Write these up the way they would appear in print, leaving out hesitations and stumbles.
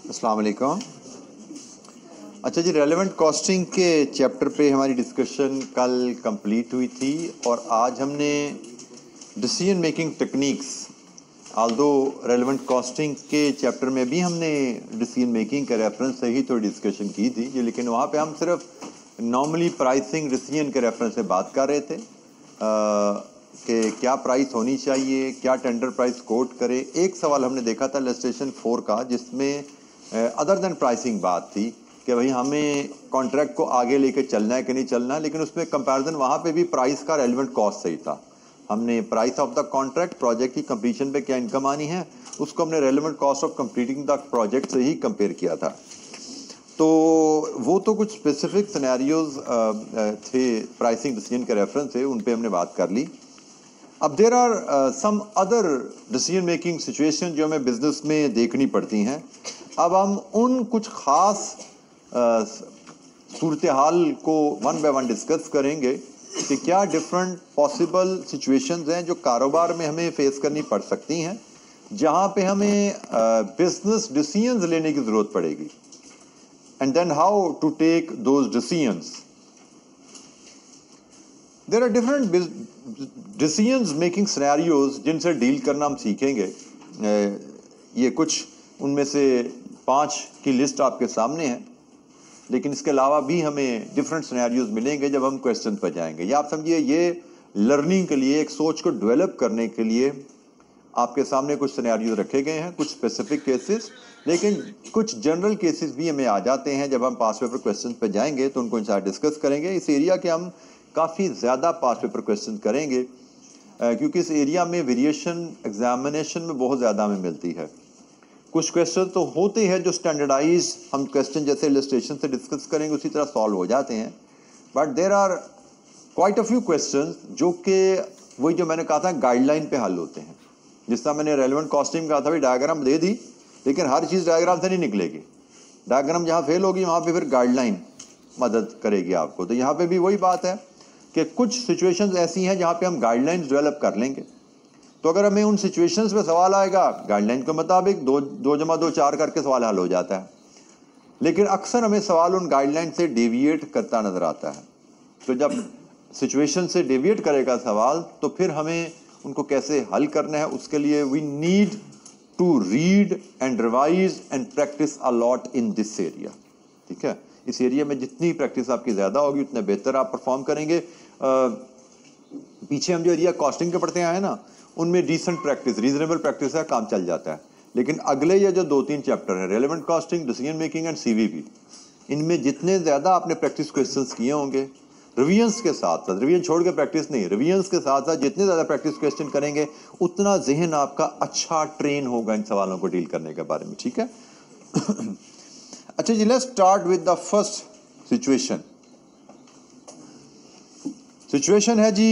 अस्सलाम वालेकुम। अच्छा जी, रेलेवेंट कॉस्टिंग के चैप्टर पे हमारी डिस्कशन कल कंप्लीट हुई थी और आज हमने decision making techniques, Aldous relevant costing के चैप्टर में भी हमने डिसीजन मेकिंग के रेफरेंस से ही थोड़ी डिस्कशन की थी जी, लेकिन वहाँ पे हम सिर्फ नॉर्मली प्राइसिंग डिसीजन के रेफरेंस से बात कर रहे थे कि क्या प्राइस होनी चाहिए, क्या टेंडर प्राइस कोट करे। एक सवाल हमने देखा था इलस्ट्रेशन 4 का, जिसमें अदर देन प्राइसिंग बात थी कि भाई हमें कॉन्ट्रैक्ट को आगे लेके चलना है कि नहीं चलना है, लेकिन उसमें कंपैरिजन वहाँ पे भी प्राइस का रेलेवेंट कॉस्ट सही था। हमने price of the contract, project की कंप्लीशन पे क्या इनकम आनी है, उसको हमने relevant cost of completing the project से ही कंपेयर किया था। तो वो तो कुछ स्पेसिफिक सिनेरियोज थे प्राइसिंग डिसीजन के रेफरेंस से, उन पे हमने बात कर ली। अब there are some other decision making situation जो हमें बिजनेस में देखनी पड़ती हैं। अब हम उन कुछ ख़ास सूरत हाल को वन बाय वन डिस्कस करेंगे कि क्या डिफरेंट पॉसिबल सिचुएशंस हैं जो कारोबार में हमें फेस करनी पड़ सकती हैं, जहां पे हमें बिजनेस डिसीजंस लेने की ज़रूरत पड़ेगी, and then how to take those decisions. There are different decisions making scenarios जिनसे डील करना हम सीखेंगे। ये कुछ उनमें से 5 की लिस्ट आपके सामने है, लेकिन इसके अलावा भी हमें डिफरेंट सिनेरियोज मिलेंगे जब हम क्वेश्चन पर जाएंगे। या आप समझिए ये लर्निंग के लिए, एक सोच को डेवलप करने के लिए आपके सामने कुछ सिनेरियोज रखे गए हैं, कुछ स्पेसिफिक केसेस, लेकिन कुछ जनरल केसेस भी हमें आ जाते हैं। जब हम पास पेपर क्वेश्चन पर जाएंगे तो उनको इंशाल्लाह डिस्कस करेंगे। इस एरिया के हम काफ़ी ज़्यादा पास पेपर क्वेश्चन करेंगे क्योंकि इस एरिया में वेरिएशन एग्जामिनेशन में बहुत ज़्यादा हमें मिलती है। कुछ क्वेश्चन तो होते हैं जो स्टैंडर्डाइज हम क्वेश्चन जैसे इलस्ट्रेशन से डिस्कस करेंगे उसी तरह सॉल्व हो जाते हैं, but there are quite a few question जो कि वही जो मैंने कहा था गाइडलाइन पे हल होते हैं। जिस तरह मैंने रेलेवेंट कॉस्टिंग कहा था, भी डायग्राम दे दी, लेकिन हर चीज़ डायग्राम से नहीं निकलेगी। डायग्राम जहाँ फेल होगी वहाँ पे फिर गाइडलाइन मदद करेगी आपको। तो यहाँ पे भी वही बात है कि कुछ सिचुएशंस ऐसी हैं जहाँ पे हम गाइडलाइंस डेवलप कर लेंगे। तो अगर हमें उन सिचुएशंस पे सवाल आएगा, गाइडलाइन के मुताबिक 2 जमा 2 4 करके सवाल हल हो जाता है, लेकिन अक्सर हमें सवाल उन गाइडलाइन से डेविएट करता नजर आता है। तो जब सिचुएशन से डेविएट करेगा सवाल, तो फिर हमें उनको कैसे हल करना है, उसके लिए we need to read and revise and practice a lot in this area. ठीक है, इस एरिया में जितनी प्रैक्टिस आपकी ज़्यादा होगी उतने बेहतर आप परफॉर्म करेंगे। पीछे हम जो एरिया कॉस्टिंग के पढ़ते आए हैं ना, उनमें डिसेंट प्रैक्टिस, रीजनेबल प्रैक्टिस है, काम चल जाता है। लेकिन अगले ये जो 2-3 चैप्टर हैं, relevant costing, decision making and CVP, इनमें जितने ज़्यादा आपने प्रैक्टिस क्वेश्चंस किए होंगे, रिवीजन्स के साथ साथ, रिवीजन छोड़ के प्रैक्टिस नहीं, रिवीजन्स के साथ साथ जितने ज़्यादा प्रैक्टिस क्वेश्चन करेंगे उतना जहन आपका अच्छा ट्रेन होगा इन सवालों को डील करने के बारे में। ठीक है। अच्छा जी, let's start with the first situation. Situation है जी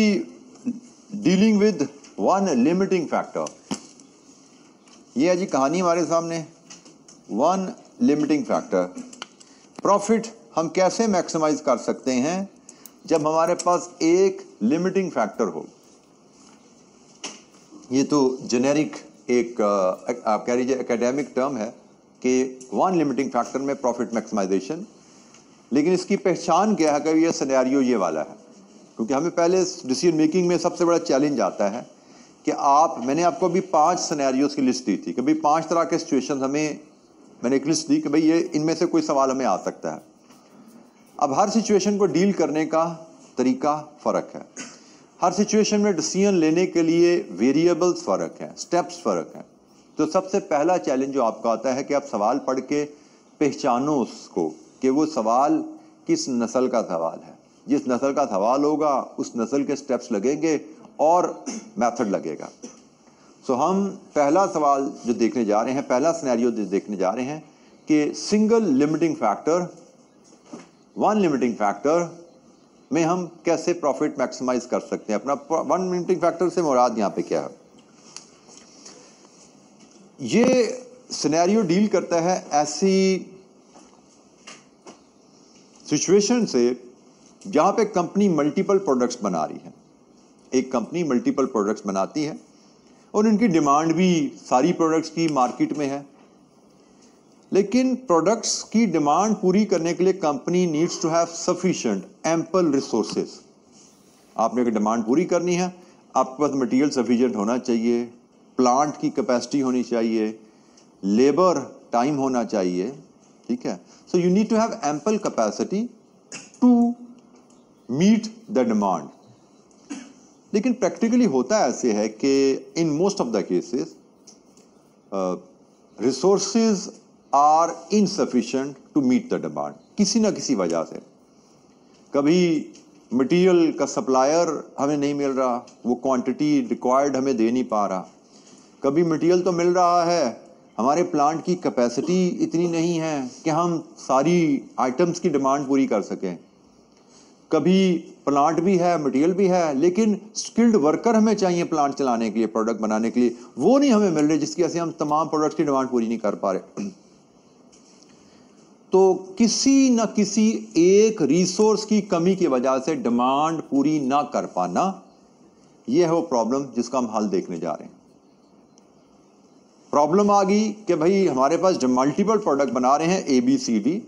dealing with one limiting factor. ये है जी कहानी हमारे सामने, वन लिमिटिंग फैक्टर। प्रॉफिट हम कैसे मैक्सिमाइज कर सकते हैं जब हमारे पास एक लिमिटिंग फैक्टर हो। ये तो जेनेरिक एक आप कह लीजिए एकेडमिक टर्म है कि वन लिमिटिंग फैक्टर में प्रॉफिट मैक्सिमाइजेशन, लेकिन इसकी पहचान क्या है कि ये सिनेरियो ये वाला है। क्योंकि हमें पहले डिसीजन मेकिंग में सबसे बड़ा चैलेंज आता है कि मैंने आपको अभी 5 सिनेरियोज की लिस्ट दी थी कि भाई 5 तरह के सिचुएशन हमें, मैंने एक लिस्ट दी कि भाई ये इनमें से कोई सवाल हमें आ सकता है। अब हर सिचुएशन को डील करने का तरीका फ़र्क है, हर सिचुएशन में डिसीजन लेने के लिए वेरिएबल्स फ़र्क हैं, स्टेप्स फ़र्क हैं। तो सबसे पहला चैलेंज जो आपका आता है कि आप सवाल पढ़ के पहचानो उसको कि वो सवाल किस नस्ल का सवाल है। जिस नस्ल का सवाल होगा उस नस्ल के स्टेप्स लगेंगे और मेथड लगेगा। सो हम पहला सवाल जो देखने जा रहे हैं, पहला सिनेरियो देखने जा रहे हैं कि single limiting factor, one limiting factor में हम कैसे प्रॉफिट मैक्सिमाइज कर सकते हैं। अपना वन लिमिटिंग फैक्टर से मुराद यहाँ पे क्या है। ये सिनेरियो डील करता है ऐसी सिचुएशन से जहाँ पे कंपनी मल्टीपल प्रोडक्ट्स बना रही है। एक कंपनी मल्टीपल प्रोडक्ट्स बनाती है और इनकी डिमांड भी सारी प्रोडक्ट्स की मार्केट में है। लेकिन प्रोडक्ट्स की डिमांड पूरी करने के लिए company needs to have sufficient ample resources. आपने अगर डिमांड पूरी करनी है, आपके पास मटेरियल सफिशिएंट होना चाहिए, प्लांट की कैपेसिटी होनी चाहिए, लेबर टाइम होना चाहिए, ठीक है। So you need to have ample capacity to meet the demand. लेकिन प्रैक्टिकली होता ऐसे है कि in most of the cases resources are insufficient to meet the demand, किसी ना किसी वजह से। कभी मटेरियल का सप्लायर हमें नहीं मिल रहा, वो क्वांटिटी रिक्वायर्ड हमें दे नहीं पा रहा। कभी मटेरियल तो मिल रहा है, हमारे प्लांट की कैपेसिटी इतनी नहीं है कि हम सारी आइटम्स की डिमांड पूरी कर सकें। कभी प्लांट भी है, मटेरियल भी है, लेकिन स्किल्ड वर्कर हमें चाहिए प्लांट चलाने के लिए, प्रोडक्ट बनाने के लिए, वो नहीं हमें मिल रहे, जिसकी वजह से हम तमाम प्रोडक्ट्स की डिमांड पूरी नहीं कर पा रहे। तो किसी न किसी एक रिसोर्स की कमी की वजह से डिमांड पूरी ना कर पाना, यह है वो प्रॉब्लम जिसका हम हल देखने जा रहे हैं। प्रॉब्लम आ गई कि भाई हमारे पास जब मल्टीपल प्रोडक्ट बना रहे हैं ए बी सी डी,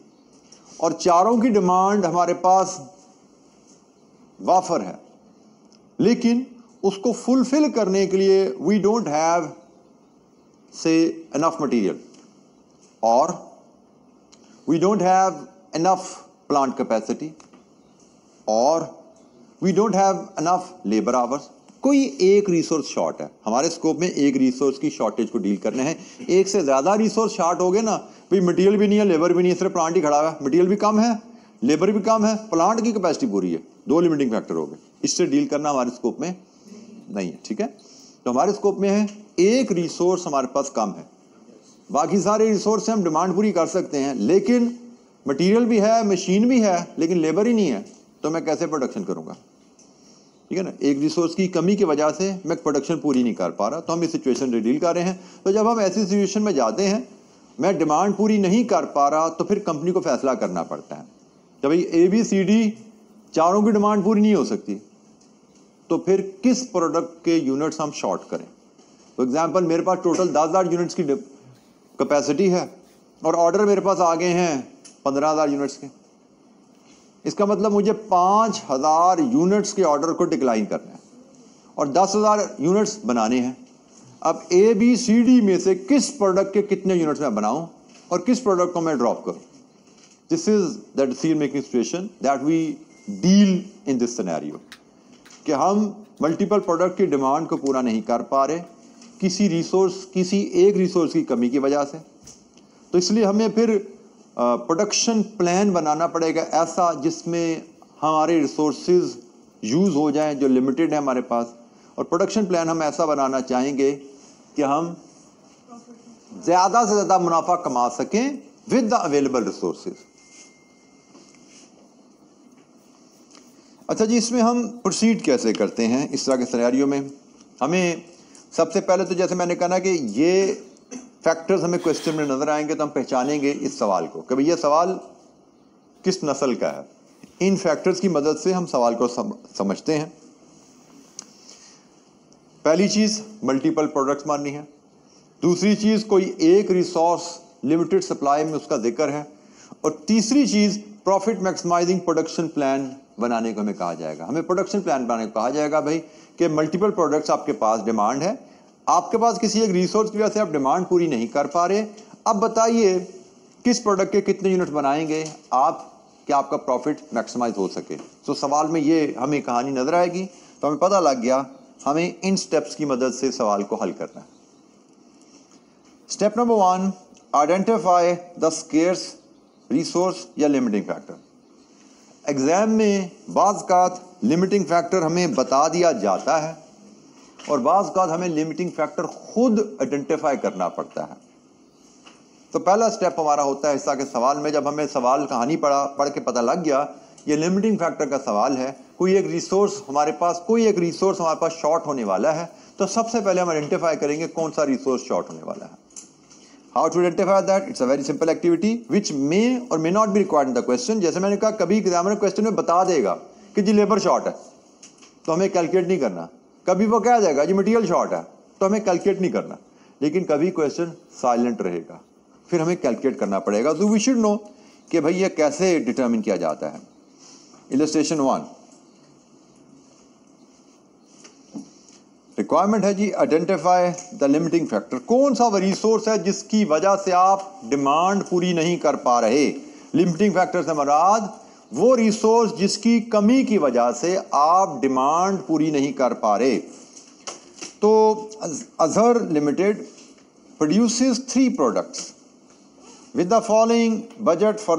और चारों की डिमांड हमारे पास वाफर है, लेकिन उसको फुलफिल करने के लिए वी डोंट हैव से इनफ मटेरियल, और we don't have enough plant capacity, और we don't have enough labor hours। कोई एक रिसोर्स शॉर्ट है, हमारे स्कोप में एक रिसोर्स की शॉर्टेज को डील करने हैं। एक से ज़्यादा रिसोर्स शॉर्ट हो गए ना, भाई मटेरियल भी नहीं है, लेबर भी नहीं है, सिर्फ प्लांट ही खड़ा हुआ है, मटेरियल भी कम है, लेबर भी कम है, प्लांट की कैपेसिटी पूरी है, दो लिमिटिंग फैक्टर हो गए। इससे डील करना हमारे स्कोप में नहीं है, ठीक है। तो हमारे स्कोप में है एक रिसोर्स हमारे पास कम है, बाकी सारे रिसोर्स से हम डिमांड पूरी कर सकते हैं, लेकिन मटेरियल भी है, मशीन भी है, लेकिन लेबर ही नहीं है, तो मैं कैसे प्रोडक्शन करूंगा, ठीक है ना। एक रिसोर्स की कमी की वजह से मैं प्रोडक्शन पूरी नहीं कर पा रहा, तो हम इस सिचुएशन से डील कर रहे हैं। तो जब हम ऐसी सिचुएशन में जाते हैं, मैं डिमांड पूरी नहीं कर पा रहा, तो फिर कंपनी को फैसला करना पड़ता है कि भाई ए बी सी डी चारों की डिमांड पूरी नहीं हो सकती, तो फिर किस प्रोडक्ट के यूनिट्स हम शॉर्ट करें। फॉर एग्जाम्पल, मेरे पास टोटल 10,000 यूनिट्स की कैपेसिटी है, और ऑर्डर मेरे पास आ गए हैं 15,000 यूनिट्स के। इसका मतलब मुझे 5,000 यूनिट्स के ऑर्डर को डिक्लाइन करना है, और 10,000 यूनिट्स बनाने हैं। अब ए बी सी डी में से किस प्रोडक्ट के कितने यूनिट्स मैं बनाऊं और किस प्रोडक्ट को मैं ड्रॉप करूं। This is the decision making situation that we deal in this scenario, कि हम मल्टीपल प्रोडक्ट की डिमांड को पूरा नहीं कर पा रहे किसी एक रिसोर्स की कमी की वजह से। तो इसलिए हमें फिर प्रोडक्शन प्लान बनाना पड़ेगा ऐसा जिसमें हमारे रिसोर्सेज यूज़ हो जाएं जो लिमिटेड है हमारे पास, और प्रोडक्शन प्लान हम ऐसा बनाना चाहेंगे कि हम ज़्यादा से ज़्यादा मुनाफा कमा सकें विद द अवेलेबल रिसोर्सेज। अच्छा जी, इसमें हम प्रोसीड कैसे करते हैं इस तरह के सिनेरियो में। हमें सबसे पहले तो जैसे मैंने कहा ना कि ये फैक्टर्स हमें क्वेश्चन में नजर आएंगे, तो हम पहचानेंगे इस सवाल को कि भाई ये सवाल किस नस्ल का है। इन फैक्टर्स की मदद से हम सवाल को समझते हैं। पहली चीज मल्टीपल प्रोडक्ट्स माननी है, दूसरी चीज कोई एक रिसोर्स लिमिटेड सप्लाई में उसका जिक्र है, और तीसरी चीज प्रॉफिट मैक्सिमाइजिंग प्रोडक्शन प्लान बनाने को हमें कहा जाएगा। हमें प्रोडक्शन प्लान बनाने को कहा जाएगा भाई कि मल्टीपल प्रोडक्ट्स आपके पास डिमांड है, आपके पास किसी एक रिसोर्स की वजह से आप डिमांड पूरी नहीं कर पा रहे, अब बताइए किस प्रोडक्ट के कितने यूनिट बनाएंगे आप कि आपका प्रॉफिट मैक्सिमाइज हो सके। तो सवाल में ये हमें कहानी नजर आएगी, तो हमें पता लग गया हमें इन स्टेप्स की मदद से सवाल को हल करना है। Step number 1, identify the scarce resource या लिमिटिंग फैक्टर। एग्जाम में बाज़ लिमिटिंग फैक्टर हमें बता दिया जाता है, और बाज़ हमें लिमिटिंग फैक्टर खुद आइडेंटिफाई करना पड़ता है। तो पहला स्टेप हमारा होता है हिस्सा के सवाल में, जब हमें सवाल कहानी पढ़ के पता लग गया ये लिमिटिंग फैक्टर का सवाल है, कोई एक रिसोर्स हमारे पास शॉर्ट होने वाला है, तो सबसे पहले हम आइडेंटिफाई करेंगे कौन सा रिसोर्स शॉर्ट होने वाला है। How to identify that? It's a very simple activity which may or may not be required in the question. जैसे मैंने कहा, कभी एग्जामिनर क्वेश्चन में बता देगा कि जी लेबर शॉर्ट है, तो हमें कैलकुलेट नहीं करना। कभी वो कह जाएगा जी मटेरियल शॉर्ट है, तो हमें कैलकुलेट नहीं करना। लेकिन कभी क्वेश्चन साइलेंट रहेगा, फिर हमें कैलकुलेट करना पड़ेगा। तो वी शुड नो कि भाई ये कैसे डिटरमिन किया जाता है। इलस्ट्रेशन 1 रिक्वायरमेंट है जी, आइडेंटिफाई द लिमिटिंग फैक्टर। कौन सा वो रिसोर्स है जिसकी वजह से आप डिमांड पूरी नहीं कर पा रहे। लिमिटिंग फैक्टर से मुराद वो रिसोर्स जिसकी कमी की वजह से आप डिमांड पूरी नहीं कर पा रहे। तो Azhar limited produces 3 products with the following budget for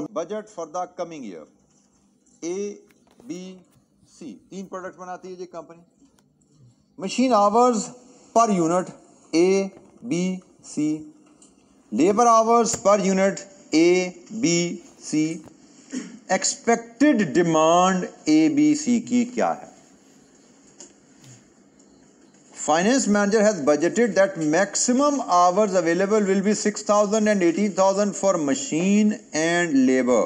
the coming year. A, B, C 3 products बनाती है जी company. Machine hours per unit A, B, C, labour hours per unit A, B, C, expected demand A, B, C की क्या है। Finance manager has budgeted that maximum hours available will be 6,000 and 18,000 for machine and labor.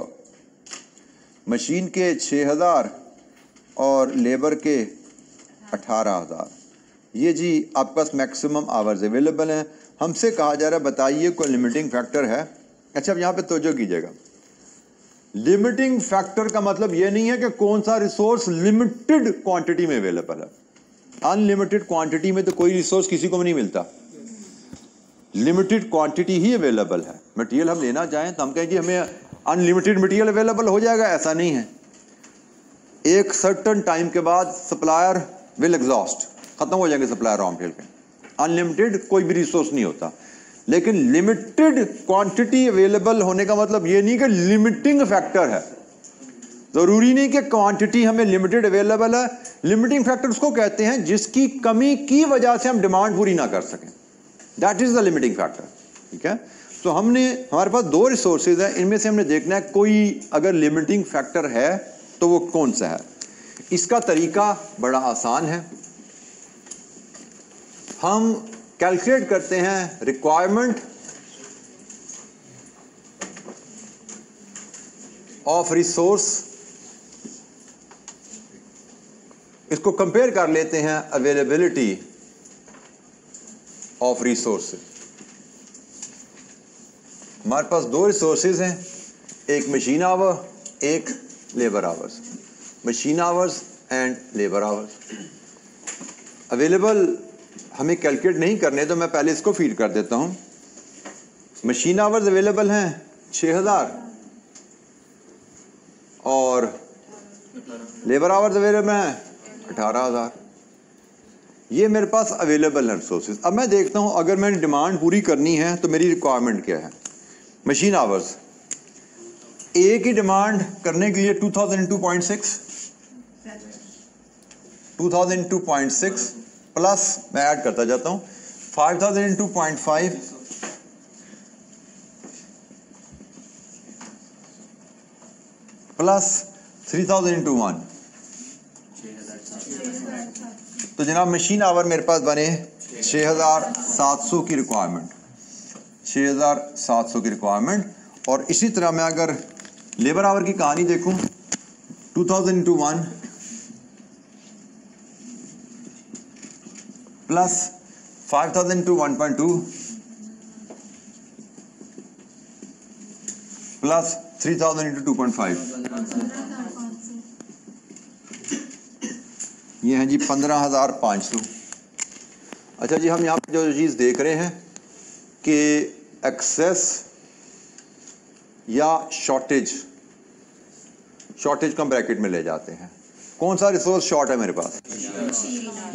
Machine के 6,000 और labour के 18,000। ये जी आपके पास maximum hours available हैं। हमसे कहा जा रहा है बताइए कोई लिमिटिंग फैक्टर है। अच्छा अब यहाँ पे तवज्जो कीजिएगा, लिमिटिंग फैक्टर का मतलब ये नहीं है कि कौन सा रिसोर्स लिमिटेड क्वांटिटी में अवेलेबल है। अनलिमिटेड क्वांटिटी में तो कोई रिसोर्स किसी को भी नहीं मिलता, लिमिटेड क्वांटिटी ही अवेलेबल है। मटेरियल हम लेना चाहें तो हम कहें कि हमें अनलिमिटेड मटेरियल अवेलेबल हो जाएगा, ऐसा नहीं है। एक सर्टन टाइम के बाद सप्लायर विल एग्जॉस्ट, खत्म हो जाएंगे सप्लायर रॉ मटेरियल के। अनलिमिटेड कोई भी रिसोर्स नहीं होता, लेकिन लिमिटेड क्वांटिटी अवेलेबल होने का मतलब ये नहीं कि लिमिटिंग फैक्टर है। जरूरी नहीं कि क्वांटिटी हमें लिमिटेड अवेलेबल है। लिमिटिंग फैक्टर उसको कहते हैं जिसकी कमी की वजह से हम डिमांड पूरी ना कर सकें, that is the limiting factor. ठीक है, तो हमारे पास 2 रिसोर्सेज हैं, इनमें से हमने देखना है कोई अगर लिमिटिंग फैक्टर है तो वो कौन सा है। इसका तरीका बड़ा आसान है। हम कैलकुलेट करते हैं रिक्वायरमेंट ऑफ रिसोर्स, इसको कंपेयर कर लेते हैं अवेलेबिलिटी ऑफ रिसोर्सेज। हमारे पास 2 रिसोर्सेज हैं, एक मशीन आवर, एक labour hours. Machine hours and labour hours available हमें कैलकुलेट नहीं करने, तो मैं पहले इसको फीड कर देता हूं। मशीन आवर्स अवेलेबल हैं 6,000 और लेबर आवर्स अवेलेबल हैं 18,000। ये मेरे पास अवेलेबल है रिसोर्सेज। अब मैं देखता हूं अगर मैंने डिमांड पूरी करनी है तो मेरी रिक्वायरमेंट क्या है। मशीन आवर्स ए की डिमांड करने के लिए 2000 into 0.6 प्लस मैं ऐड करता जाता हूं 5000 into 0.5 प्लस 3000 into 1। तो जनाब मशीन आवर मेरे पास बने 6,700 की रिक्वायरमेंट, 6,700 की रिक्वायरमेंट। और इसी तरह मैं अगर लेबर आवर की कहानी देखूं 2000 into 1 plus 5000 into 1.2 plus 3000 into 2.5, ये है जी 15,500। अच्छा जी, हम यहाँ पे जो चीज़ देख रहे हैं कि एक्सेस या शॉर्टेज को हम ब्रैकेट में ले जाते हैं। कौन सा रिसोर्स शॉर्ट है मेरे पास?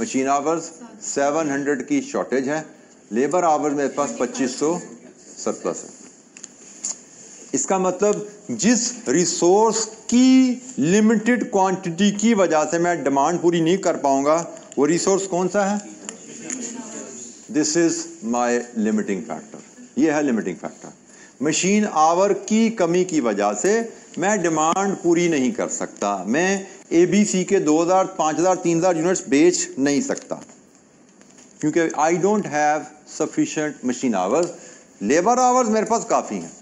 मशीन आवर्स 700 की शॉर्टेज है, लेबर आवर्स मेरे पास 2500 सरप्लस है। इसका मतलब जिस रिसोर्स की लिमिटेड क्वांटिटी की वजह से मैं डिमांड पूरी नहीं कर पाऊंगा वो रिसोर्स कौन सा है? This is my limiting factor. ये है लिमिटिंग फैक्टर। मशीन आवर की कमी की वजह से मैं डिमांड पूरी नहीं कर सकता, मैं ABC के 2000, 5000, 3000 यूनिट्स बेच नहीं सकता क्योंकि I don't have sufficient machine hours. Labour hours मेरे पास काफ़ी हैं,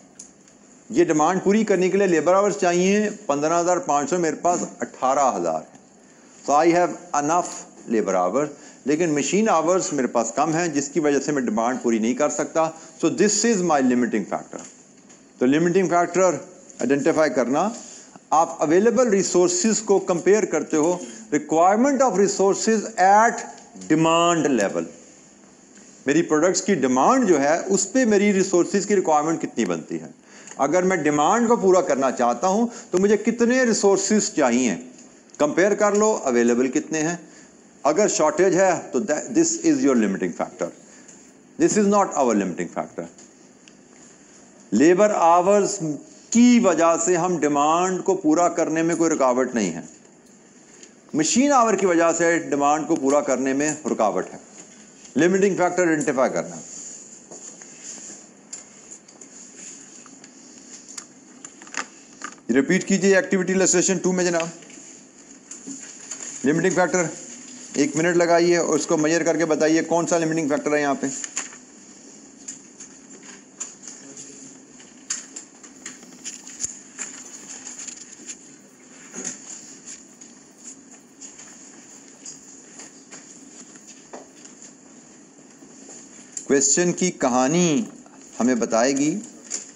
ये डिमांड पूरी करने के लिए लेबर आवर्स चाहिए 15,500, मेरे पास 18,000 है। तो I have enough labour hours, लेकिन मशीन आवर्स मेरे पास कम है जिसकी वजह से मैं डिमांड पूरी नहीं कर सकता। So this is my limiting factor. तो लिमिटिंग फैक्टर आइडेंटिफाई करना, आप अवेलेबल रिसोर्सेज को कंपेयर करते हो requirement of resources eight demand level. मेरी प्रोडक्ट्स की डिमांड जो है उस पे मेरी रिसोर्सेज की रिक्वायरमेंट कितनी बनती है। अगर मैं डिमांड को पूरा करना चाहता हूं तो मुझे कितने रिसोर्सेज चाहिए, कंपेयर कर लो अवेलेबल कितने हैं। अगर शॉर्टेज है तो this is your limiting factor, this is not our limiting factor. Labour hours की वजह से हम डिमांड को पूरा करने में कोई रुकावट नहीं है, मशीन आवर की वजह से डिमांड को पूरा करने में रुकावट है। लिमिटिंग फैक्टर आइडेंटिफाई करना। रिपीट कीजिए एक्टिविटी इलस्ट्रेशन 2 में जनाब। लिमिटिंग फैक्टर 1 मिनट लगाइए और उसको मेजर करके बताइए कौन सा लिमिटिंग फैक्टर है यहाँ पे। क्वेश्चन की कहानी हमें बताएगी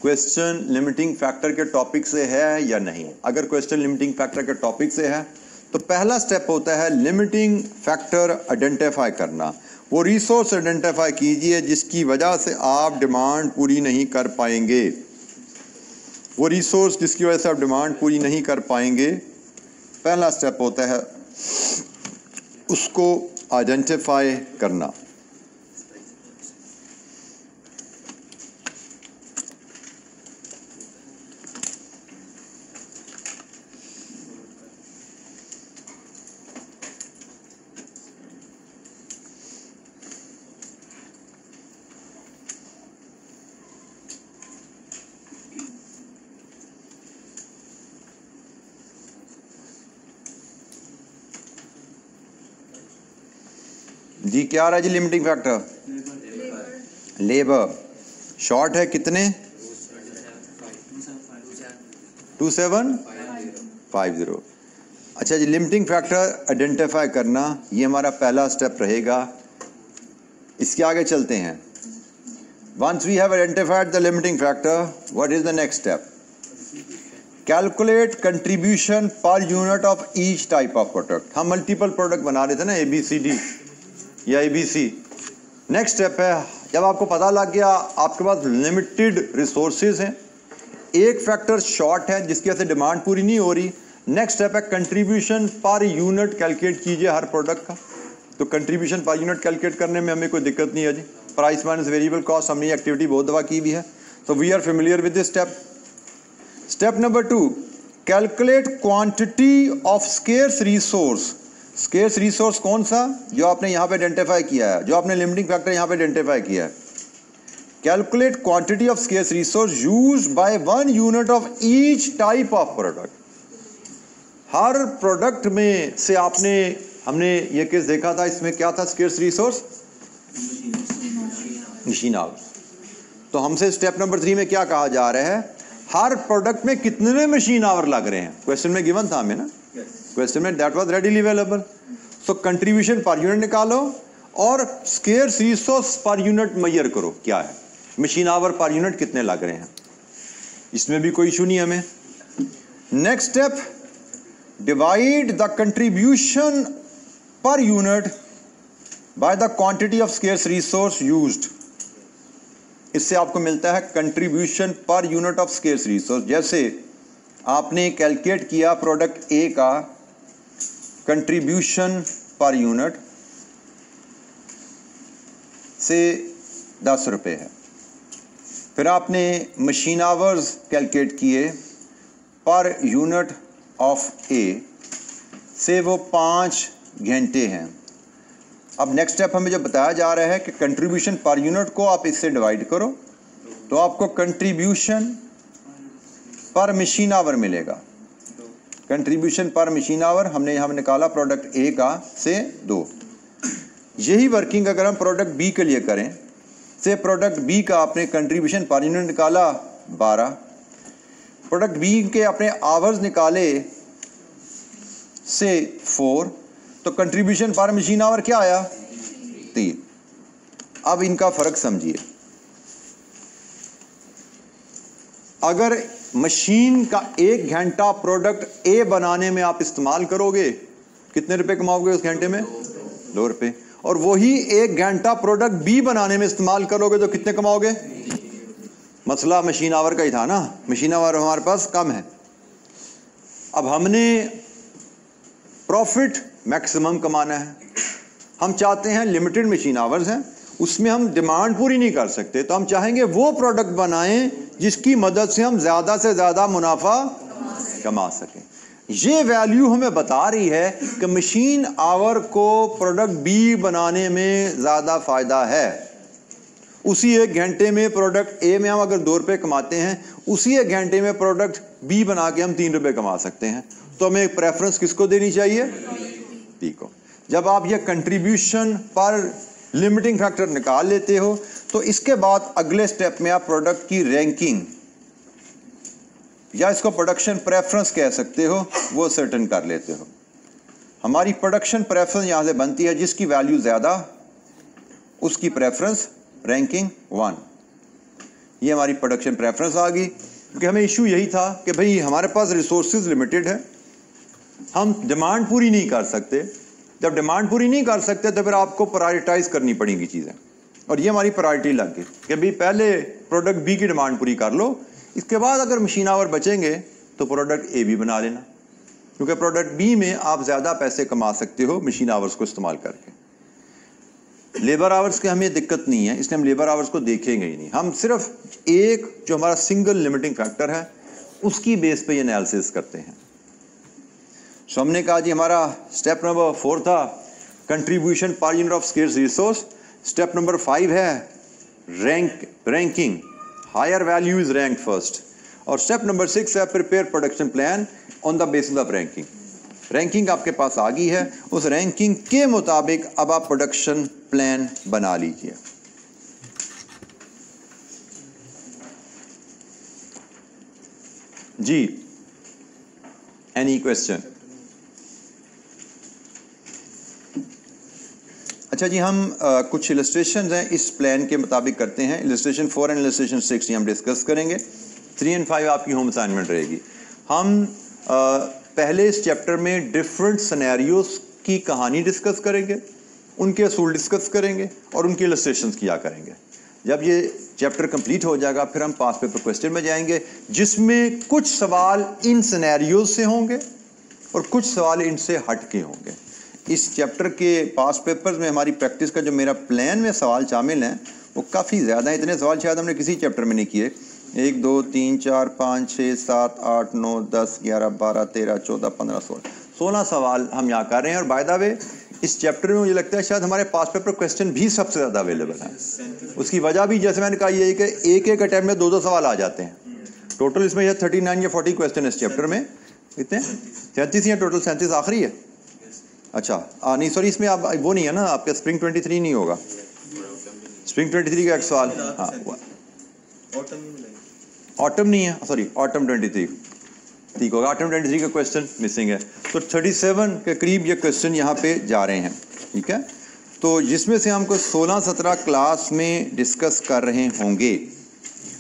क्वेश्चन लिमिटिंग फैक्टर के टॉपिक से है या नहीं। अगर क्वेश्चन लिमिटिंग फैक्टर के टॉपिक से है तो पहला स्टेप होता है लिमिटिंग फैक्टर आइडेंटिफाई करना। वो रिसोर्स आइडेंटिफाई कीजिए जिसकी वजह से आप डिमांड पूरी नहीं कर पाएंगे। वो रिसोर्स जिसकी वजह से आप डिमांड पूरी नहीं कर पाएंगे, पहला स्टेप होता है उसको आइडेंटिफाई करना। जी क्या आ रहा है जी लिमिटिंग फैक्टर? लेबर शॉर्ट है कितने? 2750। अच्छा जी, लिमिटिंग फैक्टर आइडेंटिफाई करना ये हमारा पहला स्टेप रहेगा। इसके आगे चलते हैं। Once we have identified the limiting factor, what is the next step? Calculate contribution per unit of each type of product. हम मल्टीपल प्रोडक्ट बना रहे थे ना, ABCD या ABC। नेक्स्ट स्टेप है, जब आपको पता लग गया आपके पास लिमिटेड रिसोर्सेज हैं, एक फैक्टर शॉर्ट है जिसकी वजह से डिमांड पूरी नहीं हो रही, नेक्स्ट स्टेप है कंट्रीब्यूशन पर यूनिट कैलकुलेट कीजिए हर प्रोडक्ट का। तो कंट्रीब्यूशन पर यूनिट कैलकुलेट करने में हमें कोई दिक्कत नहीं है जी। प्राइस माइनस वेरिएबल कॉस्ट, हमने ये एक्टिविटी बहुत दफ़ा की भी है, तो we are familiar with this step. Step number 2, calculate quantity of scarce resource. Scarce resource कौन सा? जो आपने यहाँ पे आइडेंटिफाई किया है, जो आपने लिमिटिंग फैक्टर यहाँ पे आइडेंटिफाई किया है। Calculate quantity of scarce resource used by 1 unit of each type of product. हर प्रोडक्ट में से हमने ये केस देखा था, इसमें क्या था स्केर्स रिसोर्स? Machine hours. तो हमसे स्टेप नंबर 3 में क्या कहा जा रहा है? हर प्रोडक्ट में कितने मशीन आवर लग रहे हैं। क्वेश्चन में गिवन था हमें ना, क्वेश्चन में that was readily available. So contribution per unit निकालो और scarce resource per unit measure करो क्या है, मशीन आवर पर यूनिट कितने लग रहे हैं। इसमें भी कोई इशू नहीं हमें। Next step, divide the contribution per unit by the quantity of scarce resource used. इससे आपको मिलता है contribution per unit of scarce resource. जैसे आपने कैलकुलेट किया प्रोडक्ट ए का कंट्रीब्यूशन पर यूनिट से 10 रुपये है, फिर आपने मशीन आवर्स कैलकुलेट किए पर यूनिट ऑफ ए से वो 5 घंटे हैं। अब नेक्स्ट स्टेप हमें जो बताया जा रहा है कि कंट्रीब्यूशन पर यूनिट को आप इससे डिवाइड करो तो आपको कंट्रीब्यूशन पर मशीन आवर मिलेगा। कंट्रीब्यूशन पर मशीन आवर हमने यहाँ निकाला प्रोडक्ट ए का से 2। यही वर्किंग अगर हम प्रोडक्ट बी के लिए करें, से प्रोडक्ट बी का आपने कंट्रीब्यूशन पर यूनिट निकाला 12, प्रोडक्ट बी के अपने आवर्स निकाले से 4, तो कंट्रीब्यूशन पर मशीन आवर क्या आया? 3। अब इनका फर्क समझिए। अगर मशीन का 1 घंटा प्रोडक्ट ए बनाने में आप इस्तेमाल करोगे, कितने रुपए कमाओगे उस घंटे में? 2 रुपए। और वही 1 घंटा प्रोडक्ट बी बनाने में इस्तेमाल करोगे तो कितने कमाओगे? मसला मशीन आवर का ही था ना, मशीन आवर हमारे पास कम है। अब हमने प्रॉफिट मैक्सिमम कमाना है, हम चाहते हैं लिमिटेड मशीन आवर्स हैं, उसमें हम डिमांड पूरी नहीं कर सकते, तो हम चाहेंगे वो प्रोडक्ट बनाएं जिसकी मदद से हम ज़्यादा से ज़्यादा मुनाफा कमा सकें। ये वैल्यू हमें बता रही है कि मशीन आवर को प्रोडक्ट बी बनाने में ज़्यादा फ़ायदा है। उसी 1 घंटे में प्रोडक्ट ए में हम अगर 2 रुपये कमाते हैं, उसी 1 घंटे में प्रोडक्ट बी बना के हम 3 रुपये कमा सकते हैं। तो हमें प्रेफरेंस किसको देनी चाहिए? बी को। जब आप ये कंट्रीब्यूशन पर लिमिटिंग फैक्टर निकाल लेते हो तो इसके बाद अगले स्टेप में आप प्रोडक्ट की रैंकिंग या इसको प्रोडक्शन प्रेफरेंस कह सकते हो, वो सर्टेन कर लेते हो। हमारी प्रोडक्शन प्रेफरेंस यहां से बनती है, जिसकी वैल्यू ज्यादा उसकी प्रेफरेंस रैंकिंग 1। ये हमारी प्रोडक्शन प्रेफरेंस आ गई, क्योंकि हमें इशू यही था कि भाई हमारे पास रिसोर्सेज लिमिटेड है, हम डिमांड पूरी नहीं कर सकते। जब डिमांड पूरी नहीं कर सकते तो फिर आपको प्रायोरिटाइज करनी पड़ेंगी चीज़ें, और ये हमारी प्रायोरिटी लग गई कि भाई पहले प्रोडक्ट बी की डिमांड पूरी कर लो, इसके बाद अगर मशीन आवर बचेंगे तो प्रोडक्ट ए भी बना लेना, क्योंकि प्रोडक्ट बी में आप ज़्यादा पैसे कमा सकते हो मशीन आवर्स को इस्तेमाल करके। लेबर आवर्स की हमें दिक्कत नहीं है, इसलिए हम लेबर आवर्स को देखेंगे ही नहीं। हम सिर्फ एक जो हमारा सिंगल लिमिटिंग फैक्टर है उसकी बेस पे ये एनालिसिस करते हैं। सो हमने कहा जी हमारा स्टेप नंबर 4 था contribution per unit of scarce resource. Step number 5 है ranking, higher value is rank first. और स्टेप नंबर 6 है prepare production plan on the basis of ranking. Ranking आपके पास आ गई है, उस रैंकिंग के मुताबिक अब आप प्रोडक्शन प्लान बना लीजिए। जी, एनी क्वेश्चन? अच्छा जी, हम कुछ इलस्ट्रेशन हैं इस प्लान के मुताबिक करते हैं। इलस्ट्रेशन 4 एंड इलस्ट्रेशन 6 हम डिस्कस करेंगे। 3 और 5 आपकी होम असाइनमेंट रहेगी। हम पहले इस चैप्टर में डिफरेंट सिनेरियोज की कहानी डिस्कस करेंगे, उनके असूल डिस्कस करेंगे और उनकी इलस्ट्रेशंस किया करेंगे। जब ये चैप्टर कंप्लीट हो जाएगा फिर हम पास पेपर क्वेश्चन में जाएंगे, जिसमें कुछ सवाल इन सिनेरियोज से होंगे और कुछ सवाल इनसे हट के होंगे। इस चैप्टर के पास पेपर्स में हमारी प्रैक्टिस का जो मेरा प्लान में सवाल शामिल हैं वो काफ़ी ज़्यादा हैं। इतने सवाल शायद हमने किसी चैप्टर में नहीं किए। 1 2 3 4 5 6 7 8 9 10 11 12 13 14 15 16 सवाल हम यहाँ कर रहे हैं। और बाय द वे इस चैप्टर में मुझे लगता है शायद हमारे पास पेपर क्वेश्चन भी सबसे ज़्यादा अवेलेबल हैं। उसकी वजह भी जैसे मैंने कहा ये है कि एक अटैम्प्ट में 2 सवाल आ जाते हैं। टोटल इसमें यह 39 या 40 क्वेश्चन इस चैप्टर में। कितने? 37 या टोटल 37 आखिरी है। अच्छा नहीं सॉरी, इसमें आप वो नहीं है ना, आपका स्प्रिंग 23 नहीं होगा। स्प्रिंग 23 का एक सवाल, हाँ ऑटम नहीं है, सॉरी ऑटम 23 ठीक होगा। ऑटम 23 का क्वेश्चन मिसिंग है, तो 37 के करीब ये क्वेश्चन यहाँ पे जा रहे हैं। ठीक है, तो जिसमें से हमको 16-17 क्लास में डिस्कस कर रहे होंगे।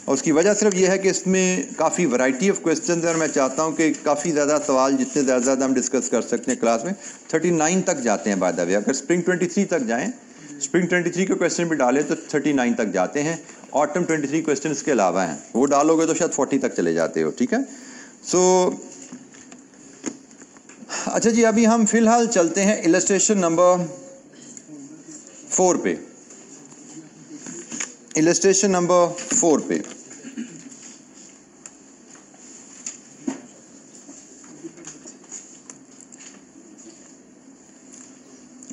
और उसकी वजह सिर्फ ये है कि इसमें काफ़ी वैरायटी ऑफ क्वेश्चन है और मैं चाहता हूँ कि काफ़ी ज़्यादा सवाल जितने ज़्यादा हम डिस्कस कर सकते हैं क्लास में। 39 तक जाते हैं बाय द वे, अगर स्प्रिंग 23 तक जाएं, स्प्रिंग 23 के क्वेश्चन भी डालें तो 39 तक जाते हैं। ऑटम 23 क्वेश्चन इसके अलावा हैं, वो डालोगे तो शायद 40 तक चले जाते हो। ठीक है, सो अच्छा जी, अभी हम फिलहाल चलते हैं इलस्ट्रेशन नंबर 4 पे। इलस्ट्रेशन नंबर 4 पे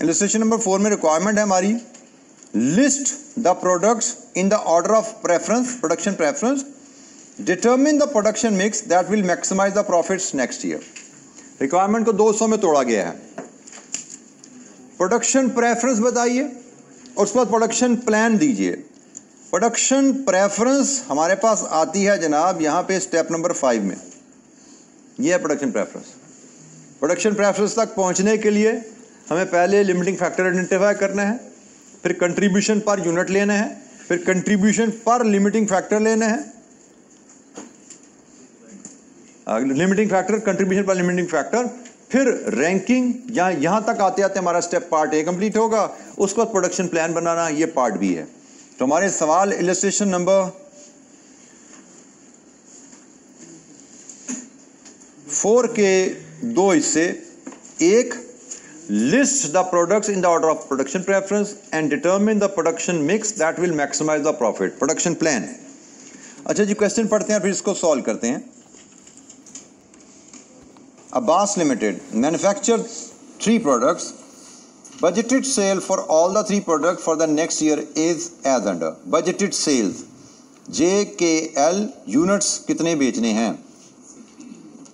इलस्ट्रेशन नंबर 4 में रिक्वायरमेंट है हमारी, list the products in the order of preference, production preference, determine the production mix that will maximise the profits next year. Requirement को 200 में तोड़ा गया है। प्रोडक्शन प्रेफरेंस बताइए और उसके बाद प्रोडक्शन प्लान दीजिए। प्रोडक्शन प्रेफरेंस हमारे पास आती है जनाब यहाँ पे स्टेप नंबर 5 में, यह है प्रोडक्शन प्रेफरेंस। प्रोडक्शन प्रेफरेंस तक पहुँचने के लिए हमें पहले लिमिटिंग फैक्टर आइडेंटिफाई करना है, फिर कंट्रीब्यूशन पर यूनिट लेना है, फिर कंट्रीब्यूशन पर लिमिटिंग फैक्टर लेना है, लिमिटिंग फैक्टर, कंट्रीब्यूशन पर लिमिटिंग फैक्टर, फिर रैंकिंग, यहाँ तक आते आते हमारा स्टेप पार्ट ए कंप्लीट होगा, उसके बाद प्रोडक्शन प्लान बनाना, ये पार्ट बी है। तो हमारे सवाल इलस्ट्रेशन नंबर 4 के 2 हिस्से। एक, list the products in the order of production preference and determine the production mix that will maximise the profit. Production plan. अच्छा जी, क्वेश्चन पढ़ते हैं फिर इसको सॉल्व करते हैं। Abbas Limited manufactured 3 products. Budgeted sale for all the 3 products for the next year is as under. Budgeted sales JKL units कितने बेचने हैं?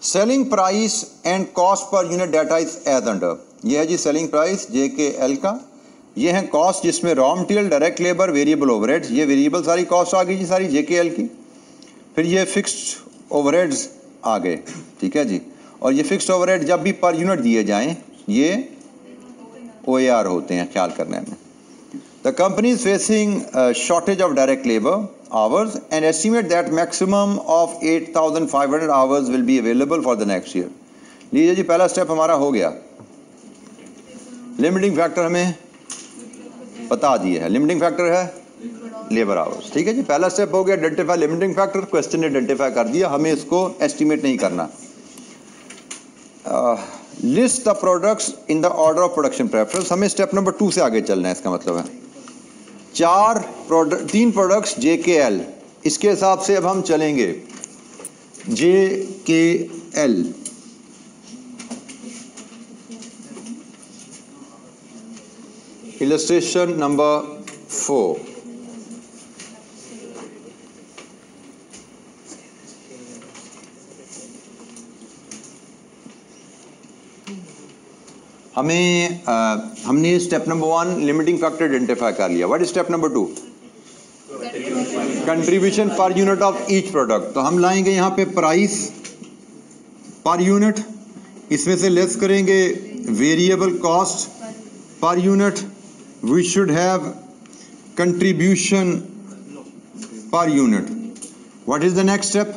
Selling price and cost per unit data is as under. यह है जी selling price JKL का, ये है cost जिसमें raw material, direct labour, variable overheads, ये वेरिएबल सारी कॉस्ट आ गई जी सारी JKL की। फिर ये फिक्स्ड ओवरहेड्स आ गए, ठीक है जी। और ये फिक्स्ड ओवरहेड जब भी पर यूनिट दिए जाएं ये OAR होते हैं, ख्याल करने में। The company is facing shortage of direct labour hours and estimate that maximum of 8,500 hours will be available for the next year. लीजिए जी, पहला स्टेप हमारा हो गया। लिमिटिंग फैक्टर हमें बता दिए है, लिमिटिंग फैक्टर है लेबर आवर्स, ठीक है जी। पहला स्टेप हो गया आइडेंटिफाई लिमिटिंग फैक्टर, क्वेश्चन ने आइडेंटिफाई कर दिया, हमें इसको एस्टिमेट नहीं करना। List the products in the order of production preference, हमें स्टेप नंबर 2 से आगे चलना है। इसका मतलब है 3 प्रोडक्ट्स JKL, इसके हिसाब से अब हम चलेंगे। JKL illustration number 4। हमने step number 1 limiting factor identify कर लिया। What is step number 2? Contribution per unit of each product. तो हम लाएंगे यहाँ पे प्राइस पर यूनिट, इसमें से लेस करेंगे variable cost per unit, we should have contribution per unit. What is the next step?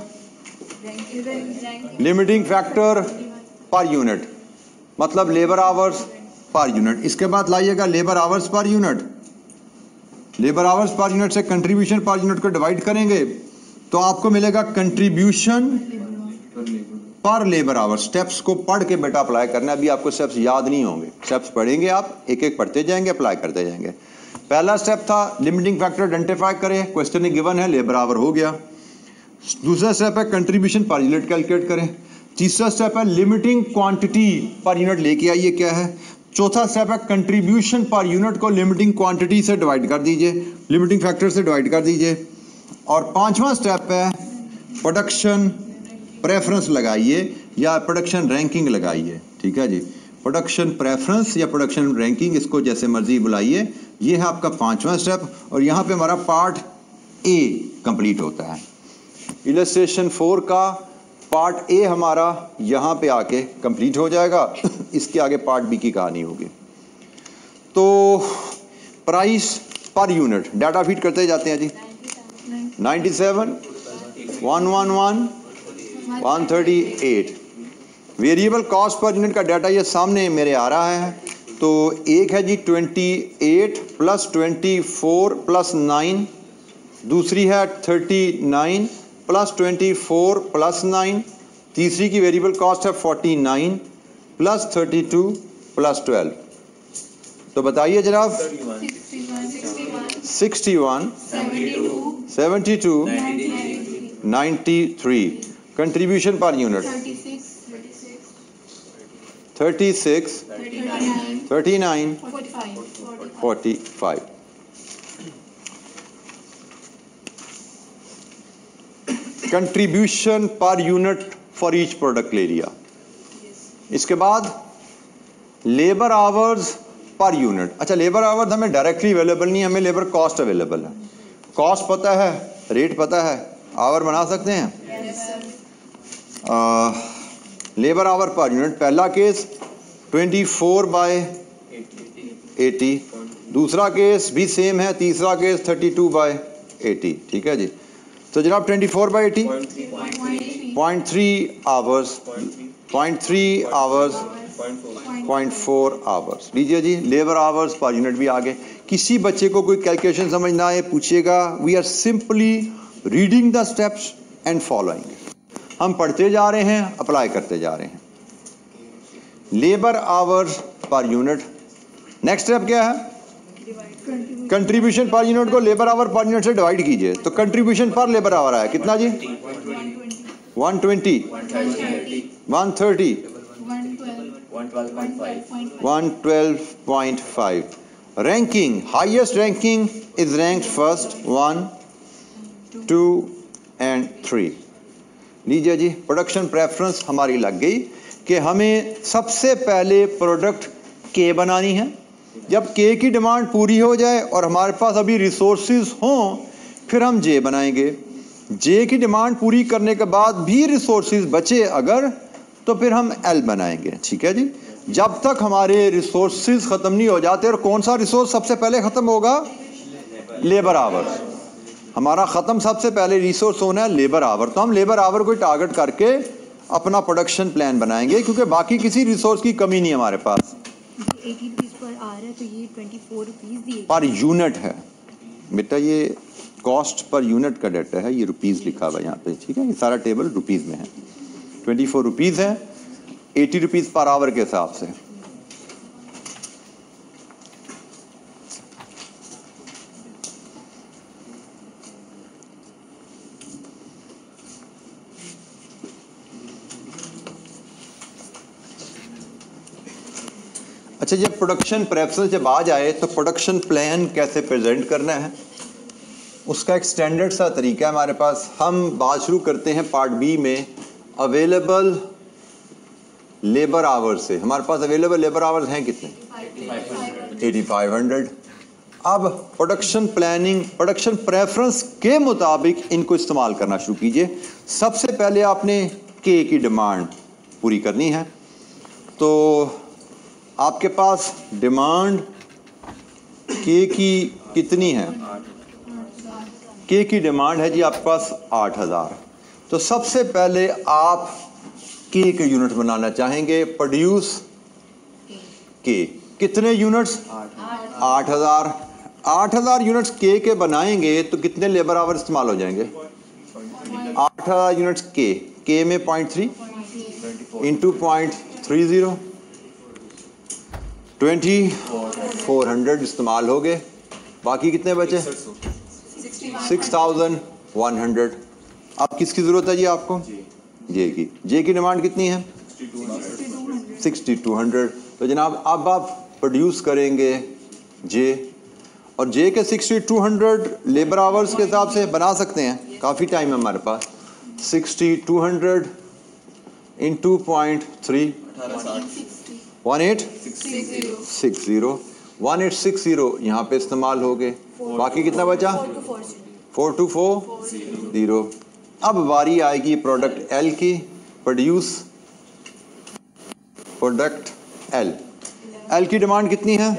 Limiting factor per unit, मतलब labour hours per unit. इसके बाद लाइएगा labour hours per unit, labour hours per unit से contribution per unit को divide करेंगे तो आपको मिलेगा कंट्रीब्यूशन पर लेबर आवर्स। स्टेप्स को पढ़ के बेटा अप्लाई करना, अभी आपको स्टेप्स याद नहीं होंगे, स्टेप्स पढ़ेंगे आप, एक एक पढ़ते जाएंगे, अप्लाई करते जाएंगे। पहला स्टेप था लिमिटिंग फैक्टर आइडेंटिफाई करें, क्वेश्चन में गिवन है, लेबर आवर हो गया। दूसरा स्टेप है कंट्रीब्यूशन पर यूनिट कैलकुलेट करें। तीसरा स्टेप है लिमिटिंग क्वांटिटी पर यूनिट लेके आइए क्या है। चौथा स्टेप है कंट्रीब्यूशन पर यूनिट को लिमिटिंग क्वांटिटी से डिवाइड कर दीजिए, लिमिटिंग फैक्टर से डिवाइड कर दीजिए। और पांचवा स्टेप है प्रोडक्शन प्रेफरेंस लगाइए या प्रोडक्शन रैंकिंग लगाइए, ठीक है जी। प्रोडक्शन प्रेफरेंस या प्रोडक्शन रैंकिंग, इसको जैसे मर्जी बुलाइए, ये है आपका पांचवा स्टेप। और यहाँ पे हमारा पार्ट ए कंप्लीट होता है। इलस्ट्रेशन 4 का पार्ट ए हमारा यहाँ पे आके कंप्लीट हो जाएगा, इसके आगे पार्ट बी की कहानी होगी। तो price per unit data feed करते जाते हैं जी। 97, 111, 138। वेरिएबल कॉस्ट पर यूनिट का डाटा ये सामने मेरे आ रहा है। तो एक है जी 28 प्लस 24 प्लस 9, दूसरी है 39 प्लस 24 प्लस 9, तीसरी की वेरिएबल कॉस्ट है 49 प्लस 32 प्लस 12। तो बताइए जनाब 61, 72, 93। Contribution per unit 36, 39, 45। Contribution per unit for each product ले लिया। इसके बाद लेबर आवर्स पर यूनिट। अच्छा, लेबर आवर्स हमें डायरेक्टली अवेलेबल नहीं है, हमें लेबर कॉस्ट अवेलेबल है। कॉस्ट पता है, रेट पता है, आवर बना सकते हैं। लेबर आवर पर यूनिट, पहला केस 24/80, दूसरा केस भी सेम है, तीसरा केस 32/80, ठीक है जी। तो जनाब 24/80 0.3 आवर्स, 0.3 आवर्स, 0.4 आवर्स। लीजिए जी, लेबर आवर्स पर यूनिट भी आ गए। किसी बच्चे को कोई कैलकुलेशन समझ ना आए पूछिएगा, we are simply reading the steps and following. हम पढ़ते जा रहे हैं, अप्लाई करते जा रहे हैं। Labour hours per unit. Next step क्या है? कंट्रीब्यूशन पर यूनिट को लेबर आवर पर यूनिट से डिवाइड कीजिए, तो कंट्रीब्यूशन पर लेबर आवर आया कितना जी? 120, 130, 112.5। Ranking, highest ranking is ranked first 1, 2 and 3। लीजिए जी, प्रोडक्शन प्रेफरेंस हमारी लग गई कि हमें सबसे पहले प्रोडक्ट के बनानी है। जब के की डिमांड पूरी हो जाए और हमारे पास अभी रिसोर्सेज हों, फिर हम जे बनाएंगे। जे की डिमांड पूरी करने के बाद भी रिसोर्सेज बचे अगर, तो फिर हम एल बनाएंगे। ठीक है जी, जब तक हमारे रिसोर्सेज ख़त्म नहीं हो जाते। और कौन सा रिसोर्स सबसे पहले ख़त्म होगा? Labour hours. हमारा ख़त्म सबसे पहले रिसोर्स होना है लेबर आवर। तो हम लेबर आवर को टारगेट करके अपना प्रोडक्शन प्लान बनाएंगे, क्योंकि बाकी किसी रिसोर्स की कमी नहीं हमारे पास। 80 रुपीज़ पर आ रहा है, तो ये 24 रुपीज़ दिए पर यूनिट है बेटा, ये कॉस्ट पर यूनिट का डाटा है, ये रुपीज़ लिखा हुआ है यहाँ पे। ठीक है, ये सारा टेबल रुपीज़ में है। 24 रुपीज़ है 80 रुपीज़ पर आवर के हिसाब से। अच्छा, जब प्रोडक्शन प्रेफरेंस जब आ जाए तो प्रोडक्शन प्लान कैसे प्रेजेंट करना है, उसका एक स्टैंडर्ड सा तरीका है हमारे पास। हम बात शुरू करते हैं पार्ट बी में अवेलेबल लेबर आवर्स से। हमारे पास अवेलेबल लेबर आवर्स हैं कितने? 8500। अब प्रोडक्शन प्लानिंग, प्रोडक्शन प्रेफरेंस के मुताबिक इनको इस्तेमाल करना शुरू कीजिए। सबसे पहले आपने के की डिमांड पूरी करनी है, तो आपके पास डिमांड के की कितनी है? के की डिमांड है जी आपके पास 8000। तो सबसे पहले आप के यूनिट बनाना चाहेंगे। प्रोड्यूस के कितने यूनिट्स? 8000। 8000 यूनिट्स के बनाएंगे तो कितने लेबर आवर इस्तेमाल हो जाएंगे? 8000 यूनिट्स के में 0.3 इंटू 0.30, 2400 इस्तेमाल हो गए। बाकी कितने बचे? 6100। अब किसकी ज़रूरत है जी आपको? जे की। जे की डिमांड कितनी है? 6200। तो जनाब अब आप प्रोड्यूस करेंगे जे, और जे के 6200 लेबर आवर्स के हिसाब से बना सकते हैं, काफ़ी टाइम है हमारे पास। 6200 इंटू 0.3 1860 यहाँ पे इस्तेमाल हो गए। बाकी कितना बचा? 4240। अब बारी आएगी प्रोडक्ट एल की। Produce product L. एल की डिमांड कितनी है?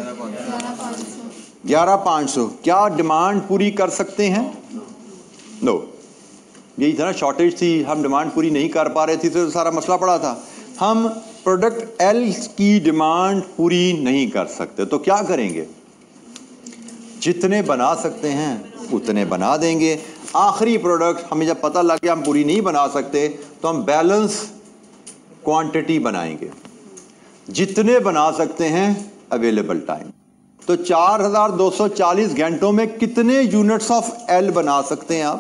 11500। क्या डिमांड पूरी कर सकते हैं? नो, यही था ना, शॉर्टेज थी, हम डिमांड पूरी नहीं कर पा रहे थे, तो सारा मसला पड़ा था। हम प्रोडक्ट एल की डिमांड पूरी नहीं कर सकते, तो क्या करेंगे? जितने बना सकते हैं उतने बना देंगे। आखिरी प्रोडक्ट हमें जब पता लग गया हम पूरी नहीं बना सकते, तो हम बैलेंस क्वांटिटी बनाएंगे, जितने बना सकते हैं अवेलेबल टाइम। तो 4240 घंटों में कितने यूनिट्स ऑफ एल बना सकते हैं आप?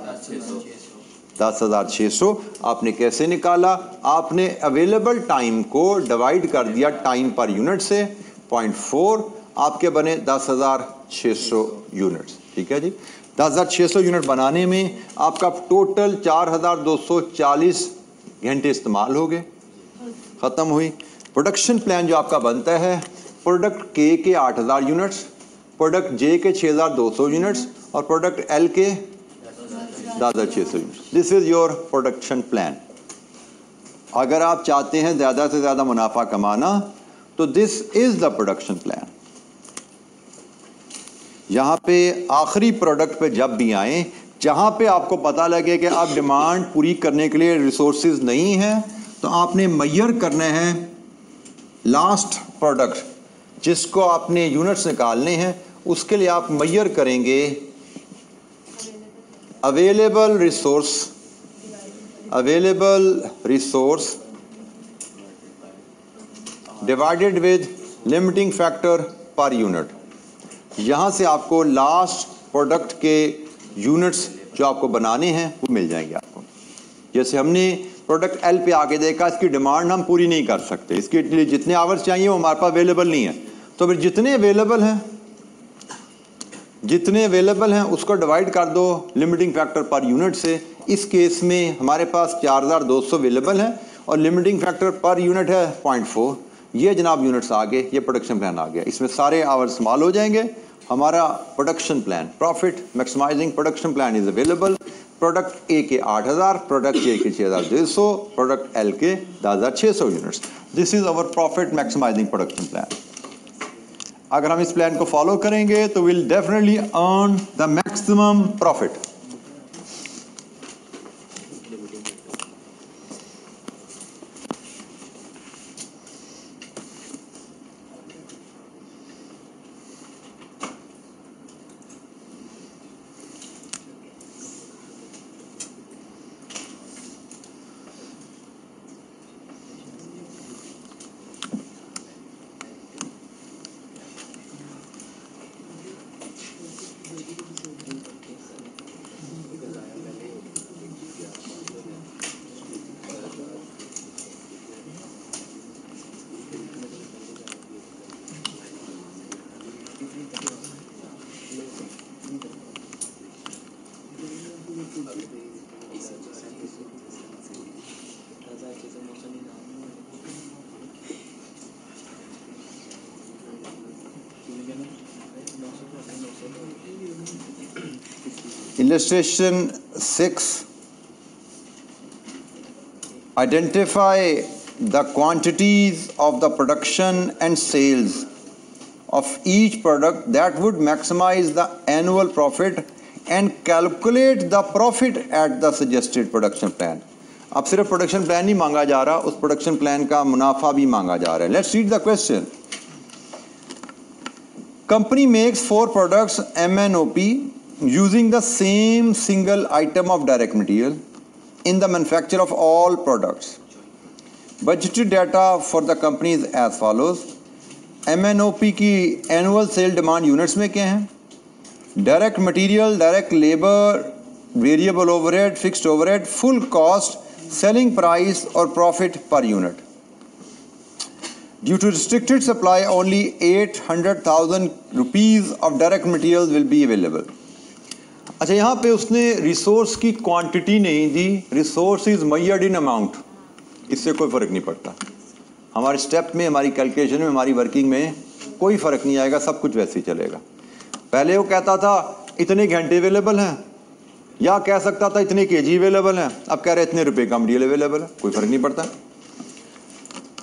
10,600। आपने कैसे निकाला? आपने अवेलेबल टाइम को डिवाइड कर दिया टाइम पर यूनिट से, 0.4, आपके बने 10,600 यूनिट्स। ठीक है जी, 10,600 यूनिट बनाने में आपका टोटल 4,240 घंटे इस्तेमाल हो गए, ख़त्म हुई। प्रोडक्शन प्लान जो आपका बनता है, प्रोडक्ट के 8000 यूनिट्स, प्रोडक्ट जे के 6200 यूनिट्स और प्रोडक्ट एल के 10,600 units. This is your production plan. अगर आप चाहते हैं ज़्यादा से ज़्यादा मुनाफा कमाना, तो this is the production plan. यहाँ पे आखिरी प्रोडक्ट पे जब भी आए, जहाँ पे आपको पता लगे कि अब डिमांड पूरी करने के लिए रिसोर्सेज नहीं है, तो आपने मेजर करना है लास्ट प्रोडक्ट जिसको आपने यूनिट्स निकालने हैं। उसके लिए आप मेजर करेंगे available resource divided with limiting factor per unit. यहाँ से आपको लास्ट प्रोडक्ट के यूनिट्स जो आपको बनाने हैं वो मिल जाएंगे आपको। जैसे हमने प्रोडक्ट एल पे आके देखा, इसकी डिमांड हम पूरी नहीं कर सकते, इसके लिए जितने आवर्स चाहिए वो हमारे पास अवेलेबल नहीं है, तो फिर जितने अवेलेबल हैं उसको डिवाइड कर दो लिमिटिंग फैक्टर पर यूनिट से। इस केस में हमारे पास 4200 अवेलेबल है और लिमिटिंग फैक्टर पर यूनिट है 0.4। ये जनाब यूनिट्स आ गए, ये प्रोडक्शन प्लान आ गया, इसमें सारे आवर्स इस्तेमाल हो जाएंगे। हमारा production plan, profit maximising production plan is available. Product A के 8000, प्रोडक्ट ए के 6150, प्रोडक्ट एल के 10600 units. This is our profit maximising production plan. अगर हम इस प्लान को फॉलो करेंगे तो will definitely earn the maximum profit. Illustration 6. Identify the quantities of the production and sales of each product that would maximize the annual profit and calculate the profit at the suggested production plan. अब सिर्फ production plan नहीं मांगा जा रहा, उस production plan का मुनाफा भी मांगा जा रहा है। Let's read the question. Company makes 4 products MNOP using the same single item of direct material in the manufacture of all products. Budgeted data for the company is as follows. MNOP की annual sale demand units में क्या हैं? Direct material, direct labor, variable overhead, fixed overhead, full cost, selling price और profit per unit. Due to restricted supply, only 800,000 rupees of direct materials will be available. अच्छा, यहाँ पे उसने resource की quantity नहीं दी, resource is measured in amount. इससे कोई फ़र्क नहीं पड़ता, हमारे स्टेप में, हमारी कैलकुलेशन में, हमारी वर्किंग में कोई फ़र्क नहीं आएगा, सब कुछ वैसे ही चलेगा। पहले वो कहता था इतने घंटे अवेलेबल हैं, या कह सकता था इतने केजी अवेलेबल हैं, अब कह रहे इतने रुपए का मटीरियल अवेलेबल है, कोई फ़र्क नहीं पड़ता।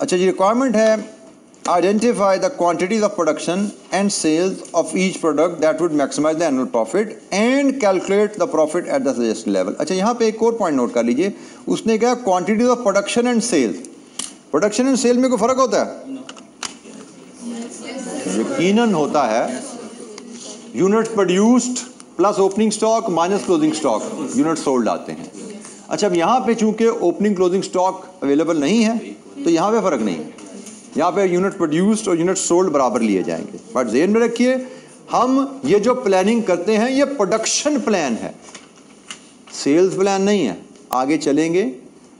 अच्छा जी, रिक्वायरमेंट है identify the quantities of production and sales of each product that would maximize the annual profit and calculate the profit at the suggested level. अच्छा, यहाँ पे एक और पॉइंट नोट कर लीजिए, उसने कहा quantities of production and sales. Production and sale में कोई फ़र्क होता है? यकीनन होता है। Unit produced plus opening stock minus closing stock, unit sold आते हैं। अच्छा, अब यहाँ पे चूंकि ओपनिंग क्लोजिंग स्टॉक अवेलेबल नहीं है तो यहाँ पे फ़र्क नहीं है, यहाँ पे यूनिट प्रोड्यूस्ड और यूनिट सोल्ड बराबर लिए जाएंगे। बट ज़हन में रखिए, हम ये जो प्लानिंग करते हैं ये प्रोडक्शन प्लान है, सेल्स प्लान नहीं है। आगे चलेंगे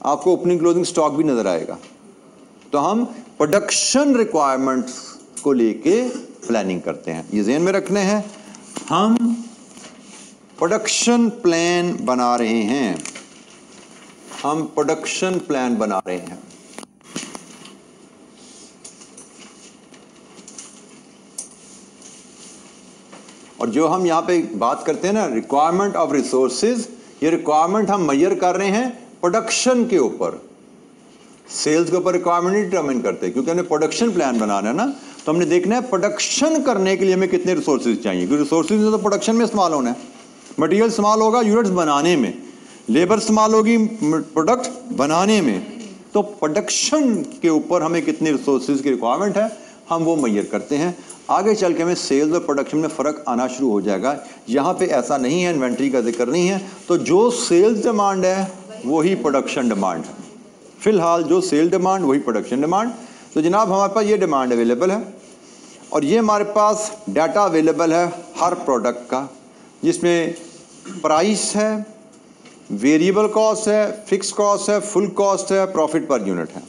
आपको ओपनिंग क्लोजिंग स्टॉक भी नज़र आएगा। तो हम प्रोडक्शन रिक्वायरमेंट्स को लेके प्लानिंग करते हैं, ये ज़हन में रखने हैं। हम प्रोडक्शन प्लान बना रहे हैं, हम प्रोडक्शन प्लान बना रहे हैं। और जो हम यहाँ पे बात करते हैं ना रिक्वायरमेंट ऑफ रिसोर्सेज, ये रिक्वायरमेंट हम मेजर कर रहे हैं प्रोडक्शन के ऊपर, सेल्स के ऊपर रिक्वायरमेंट नहीं डिटरमिन करते, क्योंकि हमने प्रोडक्शन प्लान बनाना है ना। तो हमने देखना है प्रोडक्शन करने के लिए हमें कितने रिसोर्सेज चाहिए, क्योंकि रिसोर्सेज तो प्रोडक्शन में इस्तेमाल होना है। मटेरियल इस्तेमाल होगा यूनिट्स बनाने में, लेबर इस्तेमाल होगी प्रोडक्ट बनाने में। तो प्रोडक्शन के ऊपर हमें कितनी रिसोर्सेज की रिक्वायरमेंट है हम वो मेजर करते हैं। आगे चल के हमें सेल्स और प्रोडक्शन में फ़र्क आना शुरू हो जाएगा। यहाँ पे ऐसा नहीं है, इन्वेंट्री का जिक्र नहीं है, तो जो सेल्स डिमांड है वही प्रोडक्शन डिमांड है। फ़िलहाल जो सेल डिमांड वही प्रोडक्शन डिमांड। तो जनाब हमारे पास ये डिमांड अवेलेबल है और ये हमारे पास डाटा अवेलेबल है हर प्रोडक्ट का, जिसमें प्राइस है, वेरिएबल कॉस्ट है, फिक्स कॉस्ट है, फुल कॉस्ट है, प्रॉफिट पर यूनिट है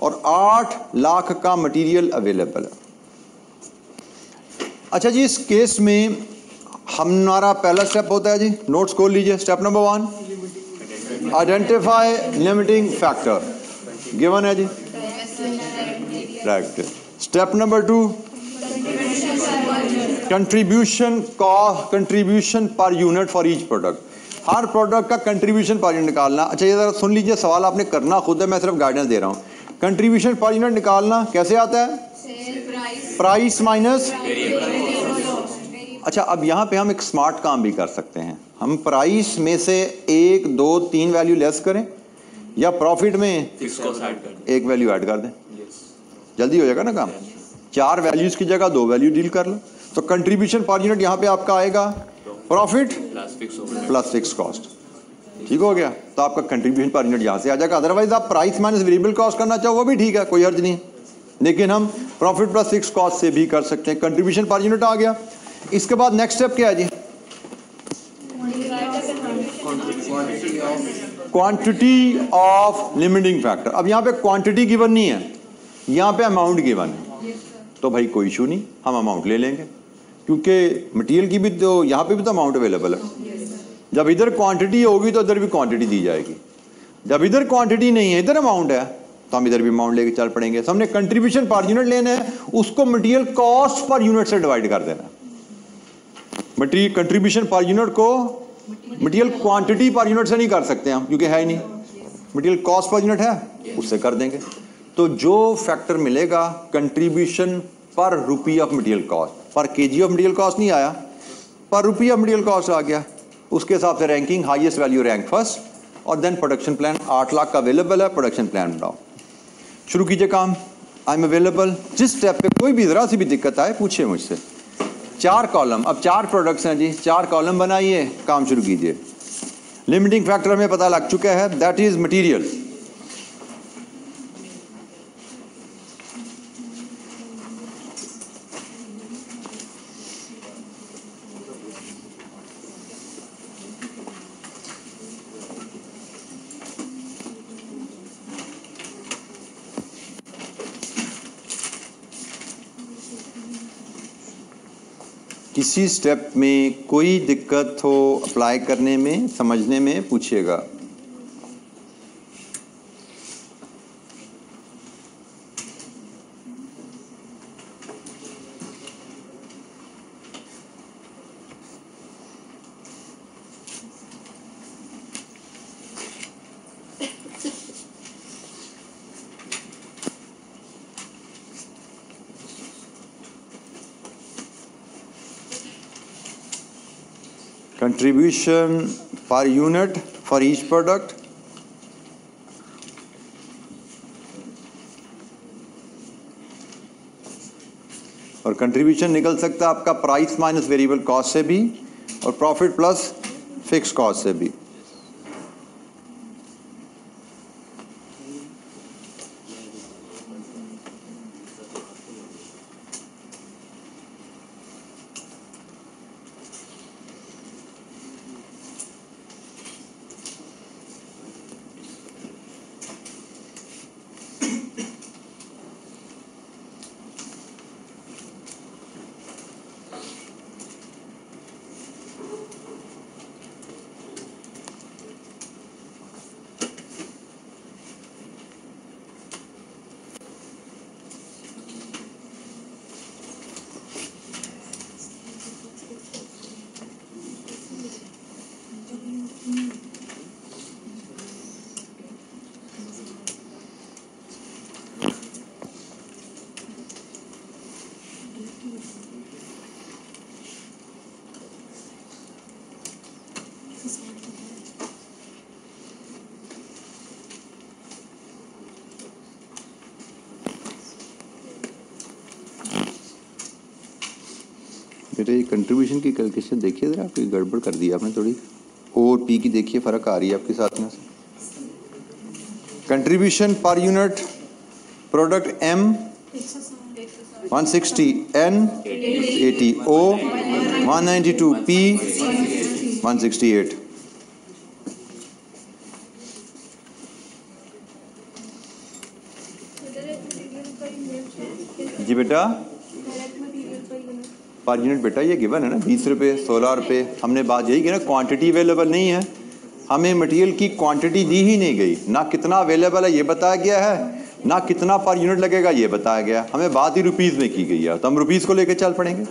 और 8 लाख का मटेरियल अवेलेबल है। अच्छा जी, इस केस में हमारा पहला स्टेप होता है जी, नोट्स खोल लीजिए। Step number 1, identify limiting factor, given है जी, right. Step number 2, contribution per unit for each product, हर प्रोडक्ट का कंट्रीब्यूशन पर यूनिट निकालना। अच्छा ये ज़रा सुन लीजिए, सवाल आपने करना खुद है, मैं सिर्फ गाइडेंस दे रहा हूँ। कंट्रीब्यूशन पर यूनिट निकालना कैसे आता है? Price minus. अच्छा अब यहाँ पे हम एक स्मार्ट काम भी कर सकते हैं, हम प्राइस में से 1, 2, 3 वैल्यू लेस करें या प्रॉफिट में एक वैल्यू ऐड कर दें, जल्दी हो जाएगा ना काम। 4 वैल्यूज की जगह 2 वैल्यू डील कर लो। तो कंट्रीब्यूशन पर यूनिट यहाँ पे आपका आएगा प्रॉफिट प्लस फिक्स कॉस्ट, ठीक हो गया। तो आपका कंट्रीब्यूशन पर यूनिट यहाँ से आ जाएगा। अदरवाइज आप प्राइस माइनस वेरिएबल कॉस्ट करना चाहो वो भी ठीक है, कोई अर्ज नहीं, लेकिन हम प्रॉफिट प्लस फिक्स कॉस्ट से भी कर सकते हैं। कंट्रीब्यूशन पर यूनिट आ गया। इसके बाद नेक्स्ट स्टेप क्या है जी? Quantity of limiting factor. अब यहाँ पे क्वांटिटी गिवन नहीं है, यहाँ पे अमाउंट गिवन है। तो भाई कोई इशू नहीं, हम अमाउंट ले लेंगे क्योंकि मटेरियल की भी तो यहाँ पे भी तो अमाउंट अवेलेबल है। जब इधर क्वांटिटी होगी तो इधर भी क्वांटिटी दी जाएगी, जब इधर क्वांटिटी नहीं है इधर अमाउंट है तो हम इधर भी अमाउंट लेके चल पड़ेंगे। तो हमने कंट्रीब्यूशन पर यूनिट लेना है, उसको मटेरियल कॉस्ट पर यूनिट से डिवाइड कर देना। मटेरियल कंट्रीब्यूशन पर यूनिट को मटेरियल क्वांटिटी पर यूनिट से नहीं कर सकते हम क्योंकि है ही नहीं, मटेरियल कॉस्ट पर यूनिट है उससे कर देंगे। तो जो फैक्टर मिलेगा कंट्रीब्यूशन पर रुपी ऑफ मटेरियल कॉस्ट, पर केजी ऑफ मटेरियल कॉस्ट नहीं आया, पर रुपी ऑफ मटेरियल कॉस्ट आ गया। उसके हिसाब से ranking, highest value rank first, और देन प्रोडक्शन प्लान। 8 लाख का अवेलेबल है, प्रोडक्शन प्लान बनाओ, शुरू कीजिए काम। I am available. जिस स्टेप पे कोई भी ज़रा सी भी दिक्कत आए पूछिए मुझसे। 4 कॉलम, अब 4 प्रोडक्ट्स हैं जी, 4 कॉलम बनाइए, काम शुरू कीजिए। लिमिटिंग फैक्टर हमें पता लग चुका है, दैट इज मटीरियल। किसी स्टेप में कोई दिक्कत हो अप्लाई करने में, समझने में, पूछिएगा। Contribution per unit for each product, और कंट्रीब्यूशन निकल सकता है आपका प्राइस माइनस वेरिएबल कॉस्ट से भी और प्रॉफिट प्लस फिक्स कॉस्ट से भी। बेटा ये कंट्रीब्यूशन की कैलकुलेशन देखिए ज़रा, आपकी गड़बड़ कर दी आपने थोड़ी। ओ और पी की देखिए फ़र्क आ रही है आपके साथियों से। Contribution per unit product M 160, N 80, O 192, P 168। जी बेटा पर यूनिट बेटा ये गिवन है ना, 20 रुपये 16 रुपये। हमने बात यही की ना, क्वांटिटी अवेलेबल नहीं है, हमें मटेरियल की क्वांटिटी दी ही नहीं गई, ना कितना अवेलेबल है ये बताया गया है, ना कितना पर यूनिट लगेगा ये बताया गया, हमें बात ही रुपीज़ में की गई है। तो हम रुपीज़ को लेकर चल पड़ेंगे,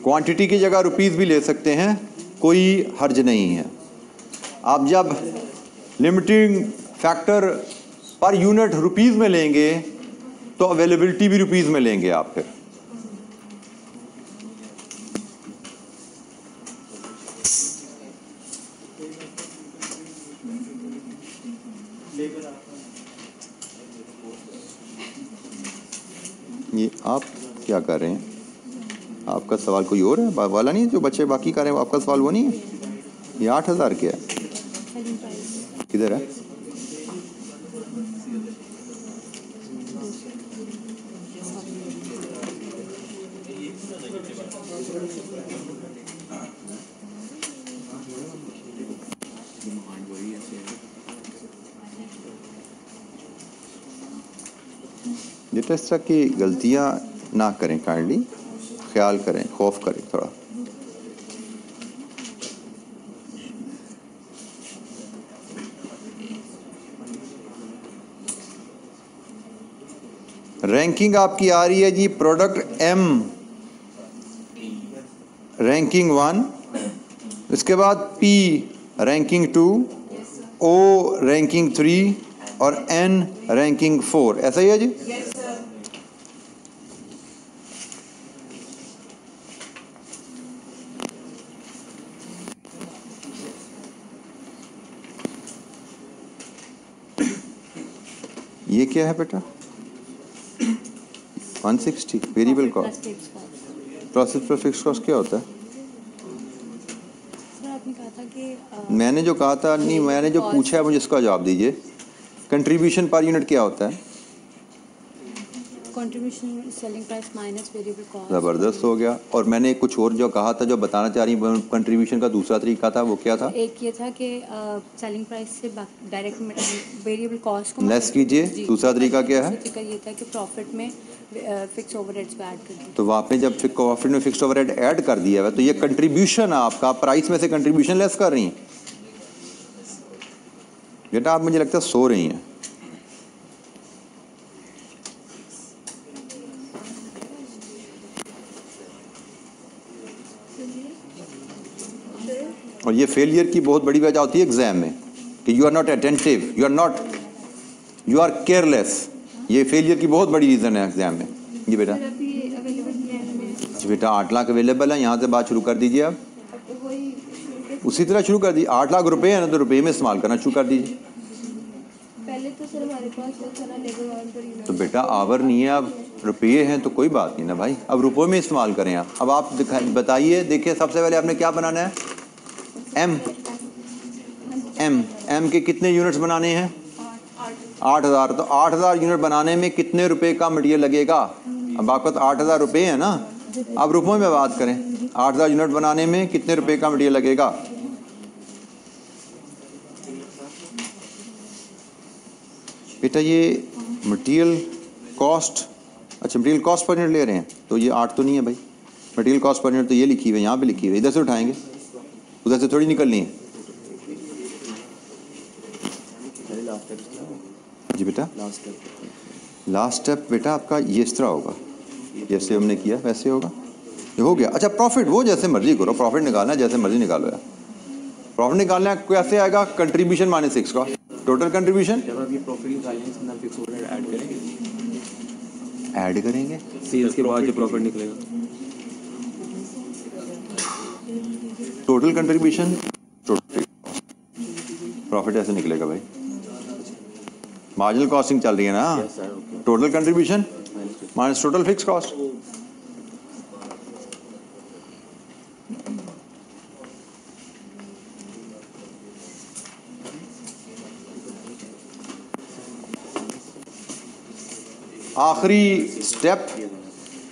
क्वांटिटी की जगह रुपीज़ भी ले सकते हैं, कोई हर्ज नहीं है। आप जब limiting factor per unit rupees में लेंगे तो अवेलेबिलिटी भी रुपीज़ में लेंगे आप फिर। ये आप क्या कर रहे हैं? आपका सवाल कोई और है वाला नहीं है जो बच्चे बाकी कर रहे हैं, आपका सवाल वो नहीं है। ये 8000 क्या है, किधर है? बेटा इस तरह की गलतियां ना करें, काइंडली ख्याल करें, खौफ करें थोड़ा। रैंकिंग आपकी आ रही है जी, प्रोडक्ट एम रैंकिंग 1, इसके बाद पी रैंकिंग 2, ओ रैंकिंग 3 और एन रैंकिंग 4, ऐसा ही है जी? ये क्या है बेटा? 160 वेरिएबल कॉस्ट, प्रोसेस पर फिक्स कॉस्ट क्या होता है? सर आपने कहा था कि मैंने जो कहा था नहीं, मैंने जो पूछा है मुझे इसका जवाब दीजिए। कंट्रीब्यूशन पर यूनिट क्या होता है? Contribution selling price minus variable cost. ज़बरदस्त हो गया। और मैंने कुछ और जो कहा था, जो बताना चाह रही हूँ, कंट्रीब्यूशन का दूसरा तरीका था, वो क्या था? एक ये था कि सेलिंग प्राइस से डायरेक्ट वेरिएबल कॉस्ट को लेस कीजिए। दूसरा तरीका क्या है? दूसरा तरीका ये था कि प्रॉफिट में फिक्स ओवरहेड्स को ऐड कर दिया। तो आपने जब प्रॉफिट में फिक्स्ड ओवरहेड ऐड कर दिया है तो ये कंट्रीब्यूशन है आपका, प्राइस में से कंट्रीब्यूशन लेस कर रही हैं। बेटा आप मुझे लगता है सो रही हैं। और ये फेलियर की बहुत बड़ी वजह होती है एग्जाम में कि you are not attentive, you are careless. ये फेलियर की बहुत बड़ी रीज़न है एग्जाम में। जी बेटा, जी बेटा 8 लाख अवेलेबल है, यहाँ से बात शुरू कर दीजिए आप। उसी तरह शुरू कर दीजिए। 8 लाख रुपए है ना, तो रुपए में इस्तेमाल करना शुरू कर दीजिए। पहले तो सर हमारे पास तो बेटा आवर नहीं है, अब रुपये हैं तो कोई बात नहीं ना भाई, अब रुपये में इस्तेमाल करें आप। अब आप बताइए, देखिए सबसे पहले आपने क्या बनाना है? एम के कितने यूनिट्स बनाने हैं? 8000। तो 8000 यूनिट बनाने में कितने रुपए का मटेरियल लगेगा? अब आपका तो 8000 रुपये है ना, अब रुपयों में बात करें। 8000 यूनिट बनाने में कितने रुपए का मटेरियल लगेगा? बेटा ये मटेरियल कॉस्ट, अच्छा मटेरियल कॉस्ट पर यूनिट ले रहे हैं तो ये 8 तो नहीं है भाई। मटेरियल कॉस्ट पर यूनिट तो ये लिखी हुई है, यहाँ पे लिखी हुई है, इधर से उठाएंगे, उधर से थोड़ी निकलनी है। जी बेटा लास्ट स्टेप बेटा आपका ये इस तरह होगा, जैसे हमने किया वैसे होगा। ये हो गया। अच्छा प्रॉफिट वो जैसे मर्जी करो, प्रॉफिट निकालना है जैसे मर्जी निकालो यार। प्रॉफिट निकालना है कैसे आएगा? Contribution minus fix cost, total contribution. जब आप ये प्रॉफिट निकालेंगे इसमें फिक्स ओवरहेड ऐड करेंगे, ऐड करेंगे सेल्स के बाद जो प्रॉफिट निकलेगा। टोटल कंट्रीब्यूशन, टोटल प्रॉफिट ऐसे निकलेगा भाई। मार्जिनल कॉस्टिंग चल रही है ना, total contribution minus total fix cost. आखिरी स्टेप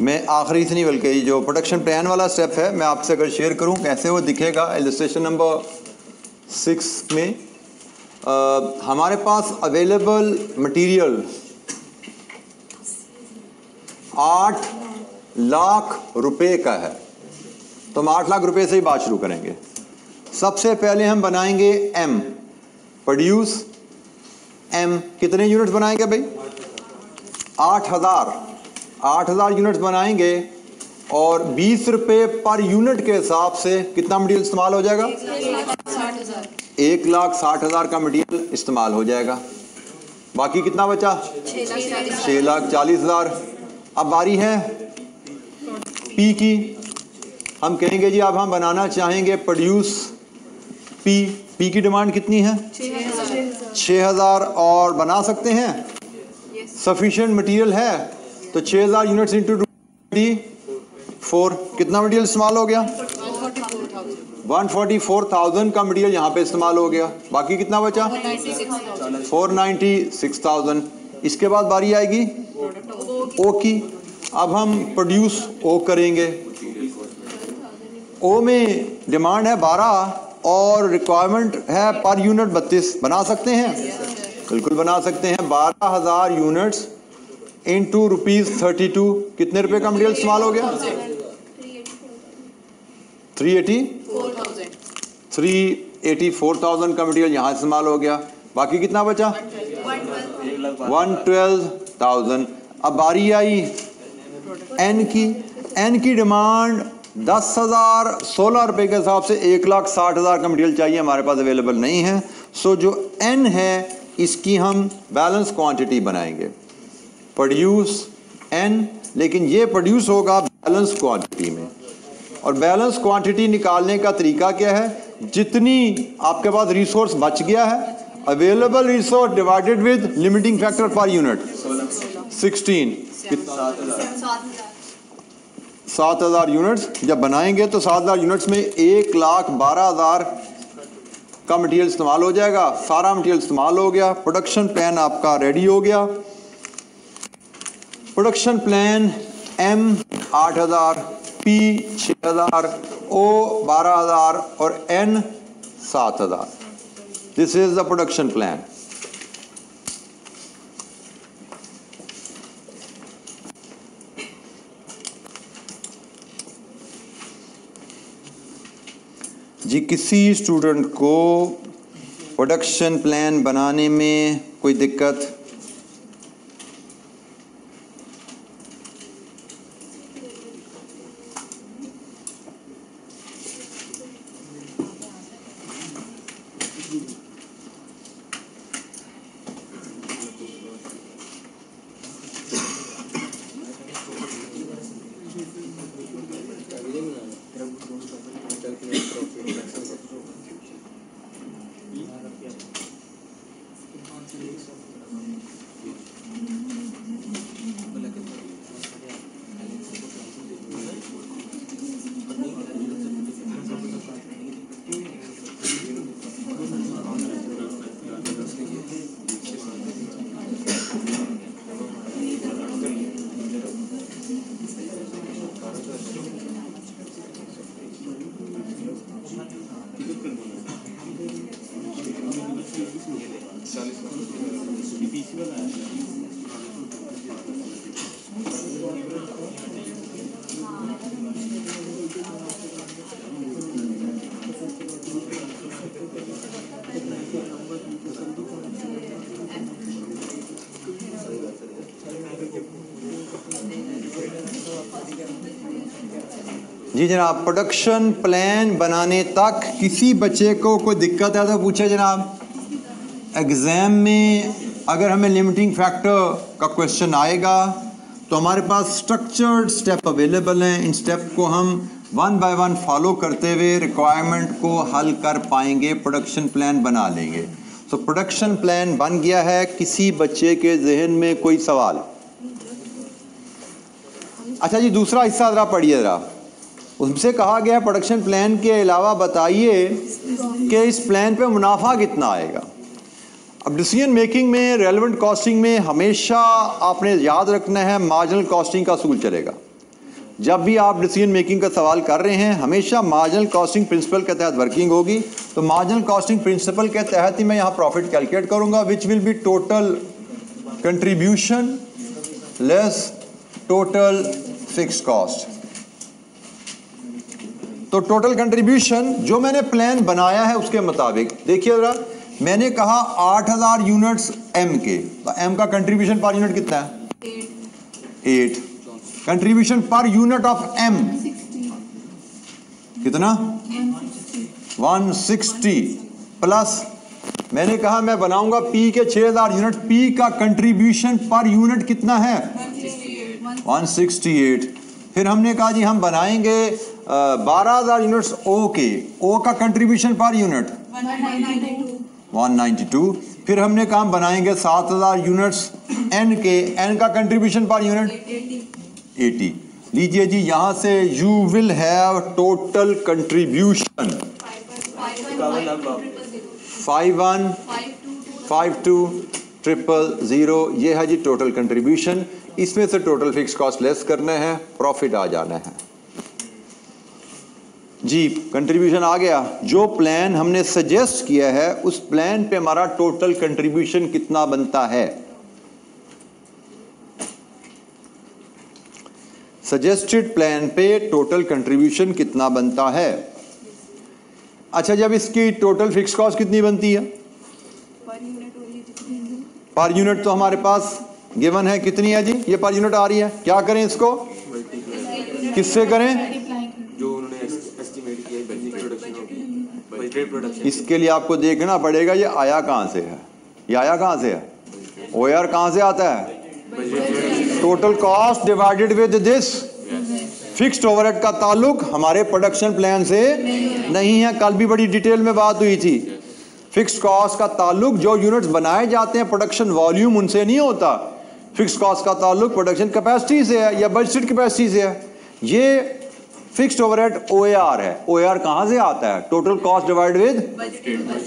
में, आखिरी से नहीं बल्कि जो प्रोडक्शन प्लान वाला स्टेप है, मैं आपसे अगर शेयर करूं कैसे वो दिखेगा इलस्ट्रेशन नंबर 6 में। हमारे पास अवेलेबल मटेरियल 8 लाख रुपए का है, तो हम 8 लाख रुपए से ही बात शुरू करेंगे। सबसे पहले हम बनाएंगे एम, प्रोड्यूस एम। कितने यूनिट्स बनाएंगे भाई? 8,000 यूनिट्स बनाएंगे और 20 रुपए पर यूनिट के हिसाब से कितना मटेरियल इस्तेमाल हो जाएगा? 1,60,000 का मटेरियल इस्तेमाल हो जाएगा। बाकी कितना बचा? 6,40,000। अब बारी है पी की। हम कहेंगे जी अब हम बनाना चाहेंगे प्रोड्यूस पी। पी की डिमांड कितनी है? 6,000। और बना सकते हैं? सफिशिएंट मटेरियल है तो 6,000 यूनिट्स इंटू 4 कितना मटेरियल इस्तेमाल हो गया? 144,000 का मटेरियल यहाँ पे इस्तेमाल हो गया। बाकी कितना बचा? 496,000। इसके बाद बारी आएगी ओ की। अब हम प्रोड्यूस ओ करेंगे। ओ में डिमांड है 12 और रिक्वायरमेंट है पर यूनिट 32। बना सकते हैं? बिल्कुल बना सकते हैं। 12,000 यूनिट्स इंटू ₹32। कितने रुपए का मटेरियल इस्तेमाल हो गया? 384,000 का मटेरियल यहाँ इस्तेमाल हो गया। बाकी कितना बचा? 112,000। अब बारी आई एन की। एन की डिमांड 10,000 16 रुपए के हिसाब से 1,60,000 का मटेरियल चाहिए, हमारे पास अवेलेबल नहीं है। सो जो एन है इसकी हम बैलेंस क्वांटिटी बनाएंगे, प्रोड्यूस एन। लेकिन ये प्रोड्यूस होगा बैलेंस क्वांटिटी में। और बैलेंस क्वांटिटी निकालने का तरीका क्या है? जितनी आपके पास रिसोर्स बच गया है, available resource divided with limiting factor per unit 16। 7,000 units जब बनाएंगे तो 7,000 यूनिट्स में 1,12,000 का मटेरियल इस्तेमाल हो जाएगा। सारा मटेरियल इस्तेमाल हो गया। प्रोडक्शन प्लान आपका रेडी हो गया। Production plan M 8,000, P 6,000, O 12,000 और N 7,000। This is the production plan. जी किसी स्टूडेंट को प्रोडक्शन प्लान बनाने में कोई दिक्कत? जी जनाब, प्रोडक्शन प्लान बनाने तक किसी बच्चे को कोई दिक्कत है तो पूछे जनाब। एग्ज़ाम में अगर हमें लिमिटिंग फैक्टर का क्वेश्चन आएगा तो हमारे पास स्ट्रक्चर्ड स्टेप अवेलेबल हैं। इन स्टेप को हम 1 बाय 1 फॉलो करते हुए रिक्वायरमेंट को हल कर पाएंगे, प्रोडक्शन प्लान बना लेंगे। तो प्रोडक्शन प्लान बन गया है। किसी बच्चे के जहन में कोई सवाल? अच्छा जी, दूसरा हिस्सा ज़रा पढ़िए ज़रा। उससे कहा गया है प्रोडक्शन प्लान के अलावा बताइए कि इस प्लान पे मुनाफा कितना आएगा। अब डिसीजन मेकिंग में, रेलेवेंट कॉस्टिंग में हमेशा आपने याद रखना है मार्जिनल कॉस्टिंग का असूल चलेगा। जब भी आप डिसीजन मेकिंग का सवाल कर रहे हैं हमेशा मार्जिनल कॉस्टिंग प्रिंसिपल के तहत वर्किंग होगी। तो मार्जिनल कॉस्टिंग प्रिंसिपल के तहत ही मैं यहाँ प्रॉफिट कैलकुलेट करूँगा, which will be total contribution less total fixed cost. तो टोटल कंट्रीब्यूशन जो मैंने प्लान बनाया है उसके मुताबिक देखिए जरा, मैंने कहा 8000 यूनिट्स एम के, तो एम का कंट्रीब्यूशन पर यूनिट कितना है? 8। Contribution per unit of M कितना? 160 प्लस मैंने कहा मैं बनाऊंगा पी के 6000 यूनिट, पी का कंट्रीब्यूशन पर यूनिट कितना है? 168। फिर हमने कहा जी हम बनाएंगे 12000 यूनिट्स ओ के, ओ का कंट्रीब्यूशन पर यूनिट 192। फिर हमने कहा हम बनाएंगे 7000 यूनिट्स एन के, एन का कंट्रीब्यूशन पर यूनिट 80। लीजिए जी यहां से you will have total contribution 515200, ये है जी टोटल कंट्रीब्यूशन। इसमें से टोटल फिक्स कॉस्ट लेस करना है, प्रॉफिट आ जाना है जी। कंट्रीब्यूशन आ गया। जो प्लान हमने सजेस्ट किया है उस प्लान पे हमारा टोटल कंट्रीब्यूशन कितना बनता है? सजेस्टेड प्लान पे टोटल कंट्रीब्यूशन कितना बनता है? अच्छा, जब इसकी टोटल फिक्स कॉस्ट कितनी बनती है? पर यूनिट तो हमारे पास गिवन है, कितनी है जी? ये पर यूनिट आ रही है। क्या करें इसको? किससे करें? जो उन्होंने एस्टिमेट किया बजटेड प्रोडक्शन। इसके लिए आपको देखना पड़ेगा ये आया कहां से है। ये आया कहां से है? ओआर कहां से आता है? Total cost divided with this fixed overhead का ताल्लुक हमारे प्रोडक्शन प्लान से नहीं है। कल भी बड़ी डिटेल में बात हुई थी। फिक्स्ड कॉस्ट का ताल्लुक जो यूनिट्स बनाए जाते हैं प्रोडक्शन वॉल्यूम उनसे नहीं होता। फिक्स्ड कॉस्ट का ताल्लुक प्रोडक्शन कैपेसिटी से है या बजटेड कैपेसिटी से है। ये फिक्स्ड ओवरहेड ओएआर है। ओएआर कहां से आता है? Total cost divide with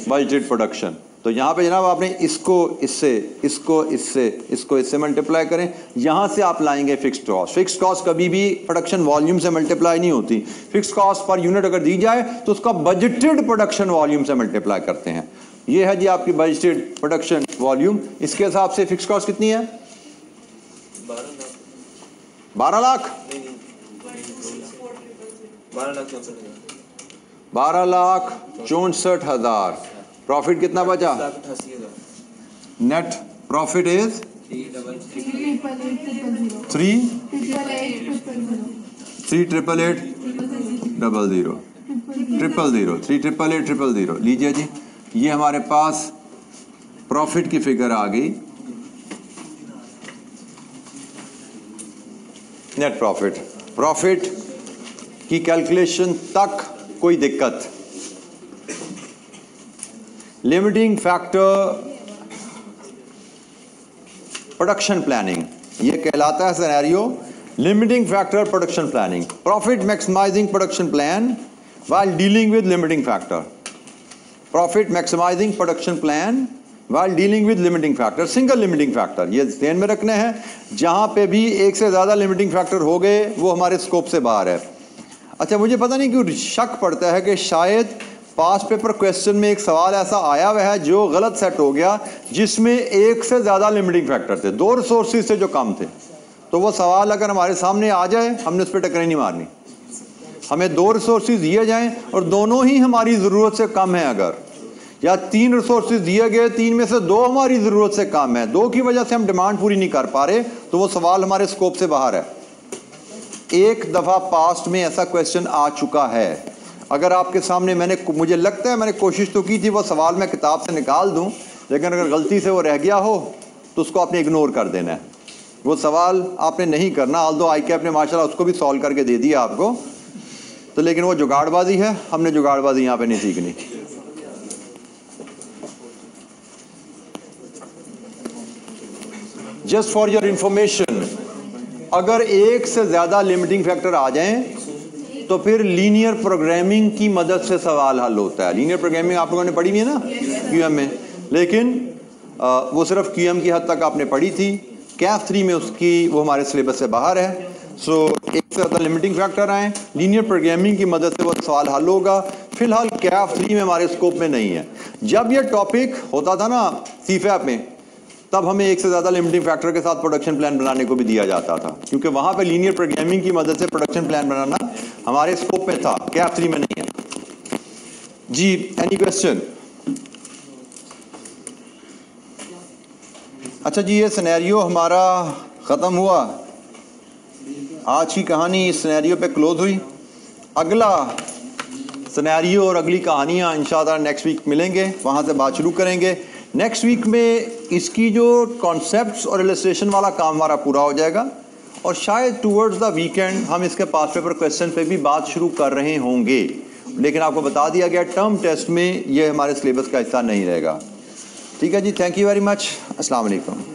budgeted production. तो यहाँ पे जनाब आपने इसको इससे, इसको इससे, इसको इससे मल्टीप्लाई करें, यहाँ से आप लाएंगे फिक्स्ड कॉस्ट। फिक्स्ड कॉस्ट कभी भी प्रोडक्शन वॉल्यूम से मल्टीप्लाई नहीं होती। फिक्स्ड कॉस्ट पर यूनिट अगर दी जाए तो उसका बजटेड प्रोडक्शन वॉल्यूम से मल्टीप्लाई करते हैं। ये है जी आपकी बजटेड प्रोडक्शन वॉल्यूम। इसके हिसाब से फिक्स्ड कॉस्ट कितनी है? 12 लाख 12,64,000। प्रॉफिट कितना बचा? Net profit is 3,88,000। लीजिए जी ये हमारे पास प्रॉफिट की फिगर आ गई। नेट प्रॉफिट, प्रॉफिट की कैलकुलेशन तक कोई दिक्कत? लिमिटिंग फैक्टर प्रोडक्शन प्लानिंग, ये कहलाता है scenario limiting factor production planning. Profit maximising production plan while dealing with limiting factor. Profit maximizing production plan while dealing with limiting factor. Single limiting factor, ये ध्यान में रखना है। जहां पे भी एक से ज्यादा लिमिटिंग फैक्टर हो गए वो हमारे स्कोप से बाहर है। अच्छा, मुझे पता नहीं क्यों शक पड़ता है कि शायद पास पेपर क्वेश्चन में एक सवाल ऐसा आया हुआ है जो गलत सेट हो गया, जिसमें एक से ज़्यादा लिमिटिंग फैक्टर थे, 2 रिसोर्सेज से जो कम थे। तो वो सवाल अगर हमारे सामने आ जाए हमने उस पर टक्कर नहीं मारनी। हमें 2 रिसोर्सेज दिए जाएं और दोनों ही हमारी ज़रूरत से कम है, अगर या 3 रिसोर्सेज दिए गए, 3 में से 2 हमारी ज़रूरत से कम है, 2 की वजह से हम डिमांड पूरी नहीं कर पा रहे, तो वो सवाल हमारे स्कोप से बाहर है। एक दफ़ा पास्ट में ऐसा क्वेश्चन आ चुका है। अगर आपके सामने मुझे लगता है मैंने कोशिश तो की थी वो सवाल मैं किताब से निकाल दूं, लेकिन अगर गलती से वो रह गया हो तो उसको आपने इग्नोर कर देना है। वो सवाल आपने नहीं करना। ऑल्दो ICAP ने माशाल्लाह उसको भी सॉल्व करके दे दिया आपको, तो लेकिन वो जुगाड़बाजी है, हमने जुगाड़बाजी यहाँ पे नहीं सीखनी। जस्ट फॉर योर इंफॉर्मेशन, अगर एक से ज़्यादा लिमिटिंग फैक्टर आ जाएं तो फिर लीनियर प्रोग्रामिंग की मदद से सवाल हल होता है। लीनियर प्रोग्रामिंग आप लोगों ने पढ़ी नहीं है ना QM में, लेकिन वो सिर्फ QM की हद तक आपने पढ़ी थी। CAF 3 में उसकी वो हमारे सिलेबस से बाहर है। सो एक से ज़्यादा लिमिटिंग फैक्टर आए, लीनियर प्रोग्रामिंग की मदद से वो सवाल हल होगा। फिलहाल CAF 3 में हमारे स्कोप में नहीं है। जब ये टॉपिक होता था ना CFAP में, तब हमें एक से ज़्यादा लिमिटिंग फैक्टर के साथ प्रोडक्शन प्लान बनाने को भी दिया जाता था, क्योंकि वहाँ पे लीनियर प्रोग्रामिंग की मदद से प्रोडक्शन प्लान बनाना हमारे स्कोप में था, CAF 3 में नहीं है। जी, एनी क्वेश्चन? अच्छा जी, ये सिनेरियो हमारा ख़त्म हुआ, आज की कहानी इस सिनेरियो पे क्लोज हुई। अगला सिनेरियो और अगली कहानियाँ इंशाअल्लाह नेक्स्ट वीक मिलेंगे, वहाँ से बात शुरू करेंगे। नेक्स्ट वीक में इसकी जो कॉन्सेप्ट्स और इलस्ट्रेशन वाला काम हमारा पूरा हो जाएगा, और शायद टूवर्ड्स द वीकेंड हम इसके पास पेपर क्वेश्चन पे भी बात शुरू कर रहे होंगे। लेकिन आपको बता दिया गया टर्म टेस्ट में ये हमारे सिलेबस का हिस्सा नहीं रहेगा। ठीक है जी, थैंक यू वेरी मच, अस्सलाम वालेकुम।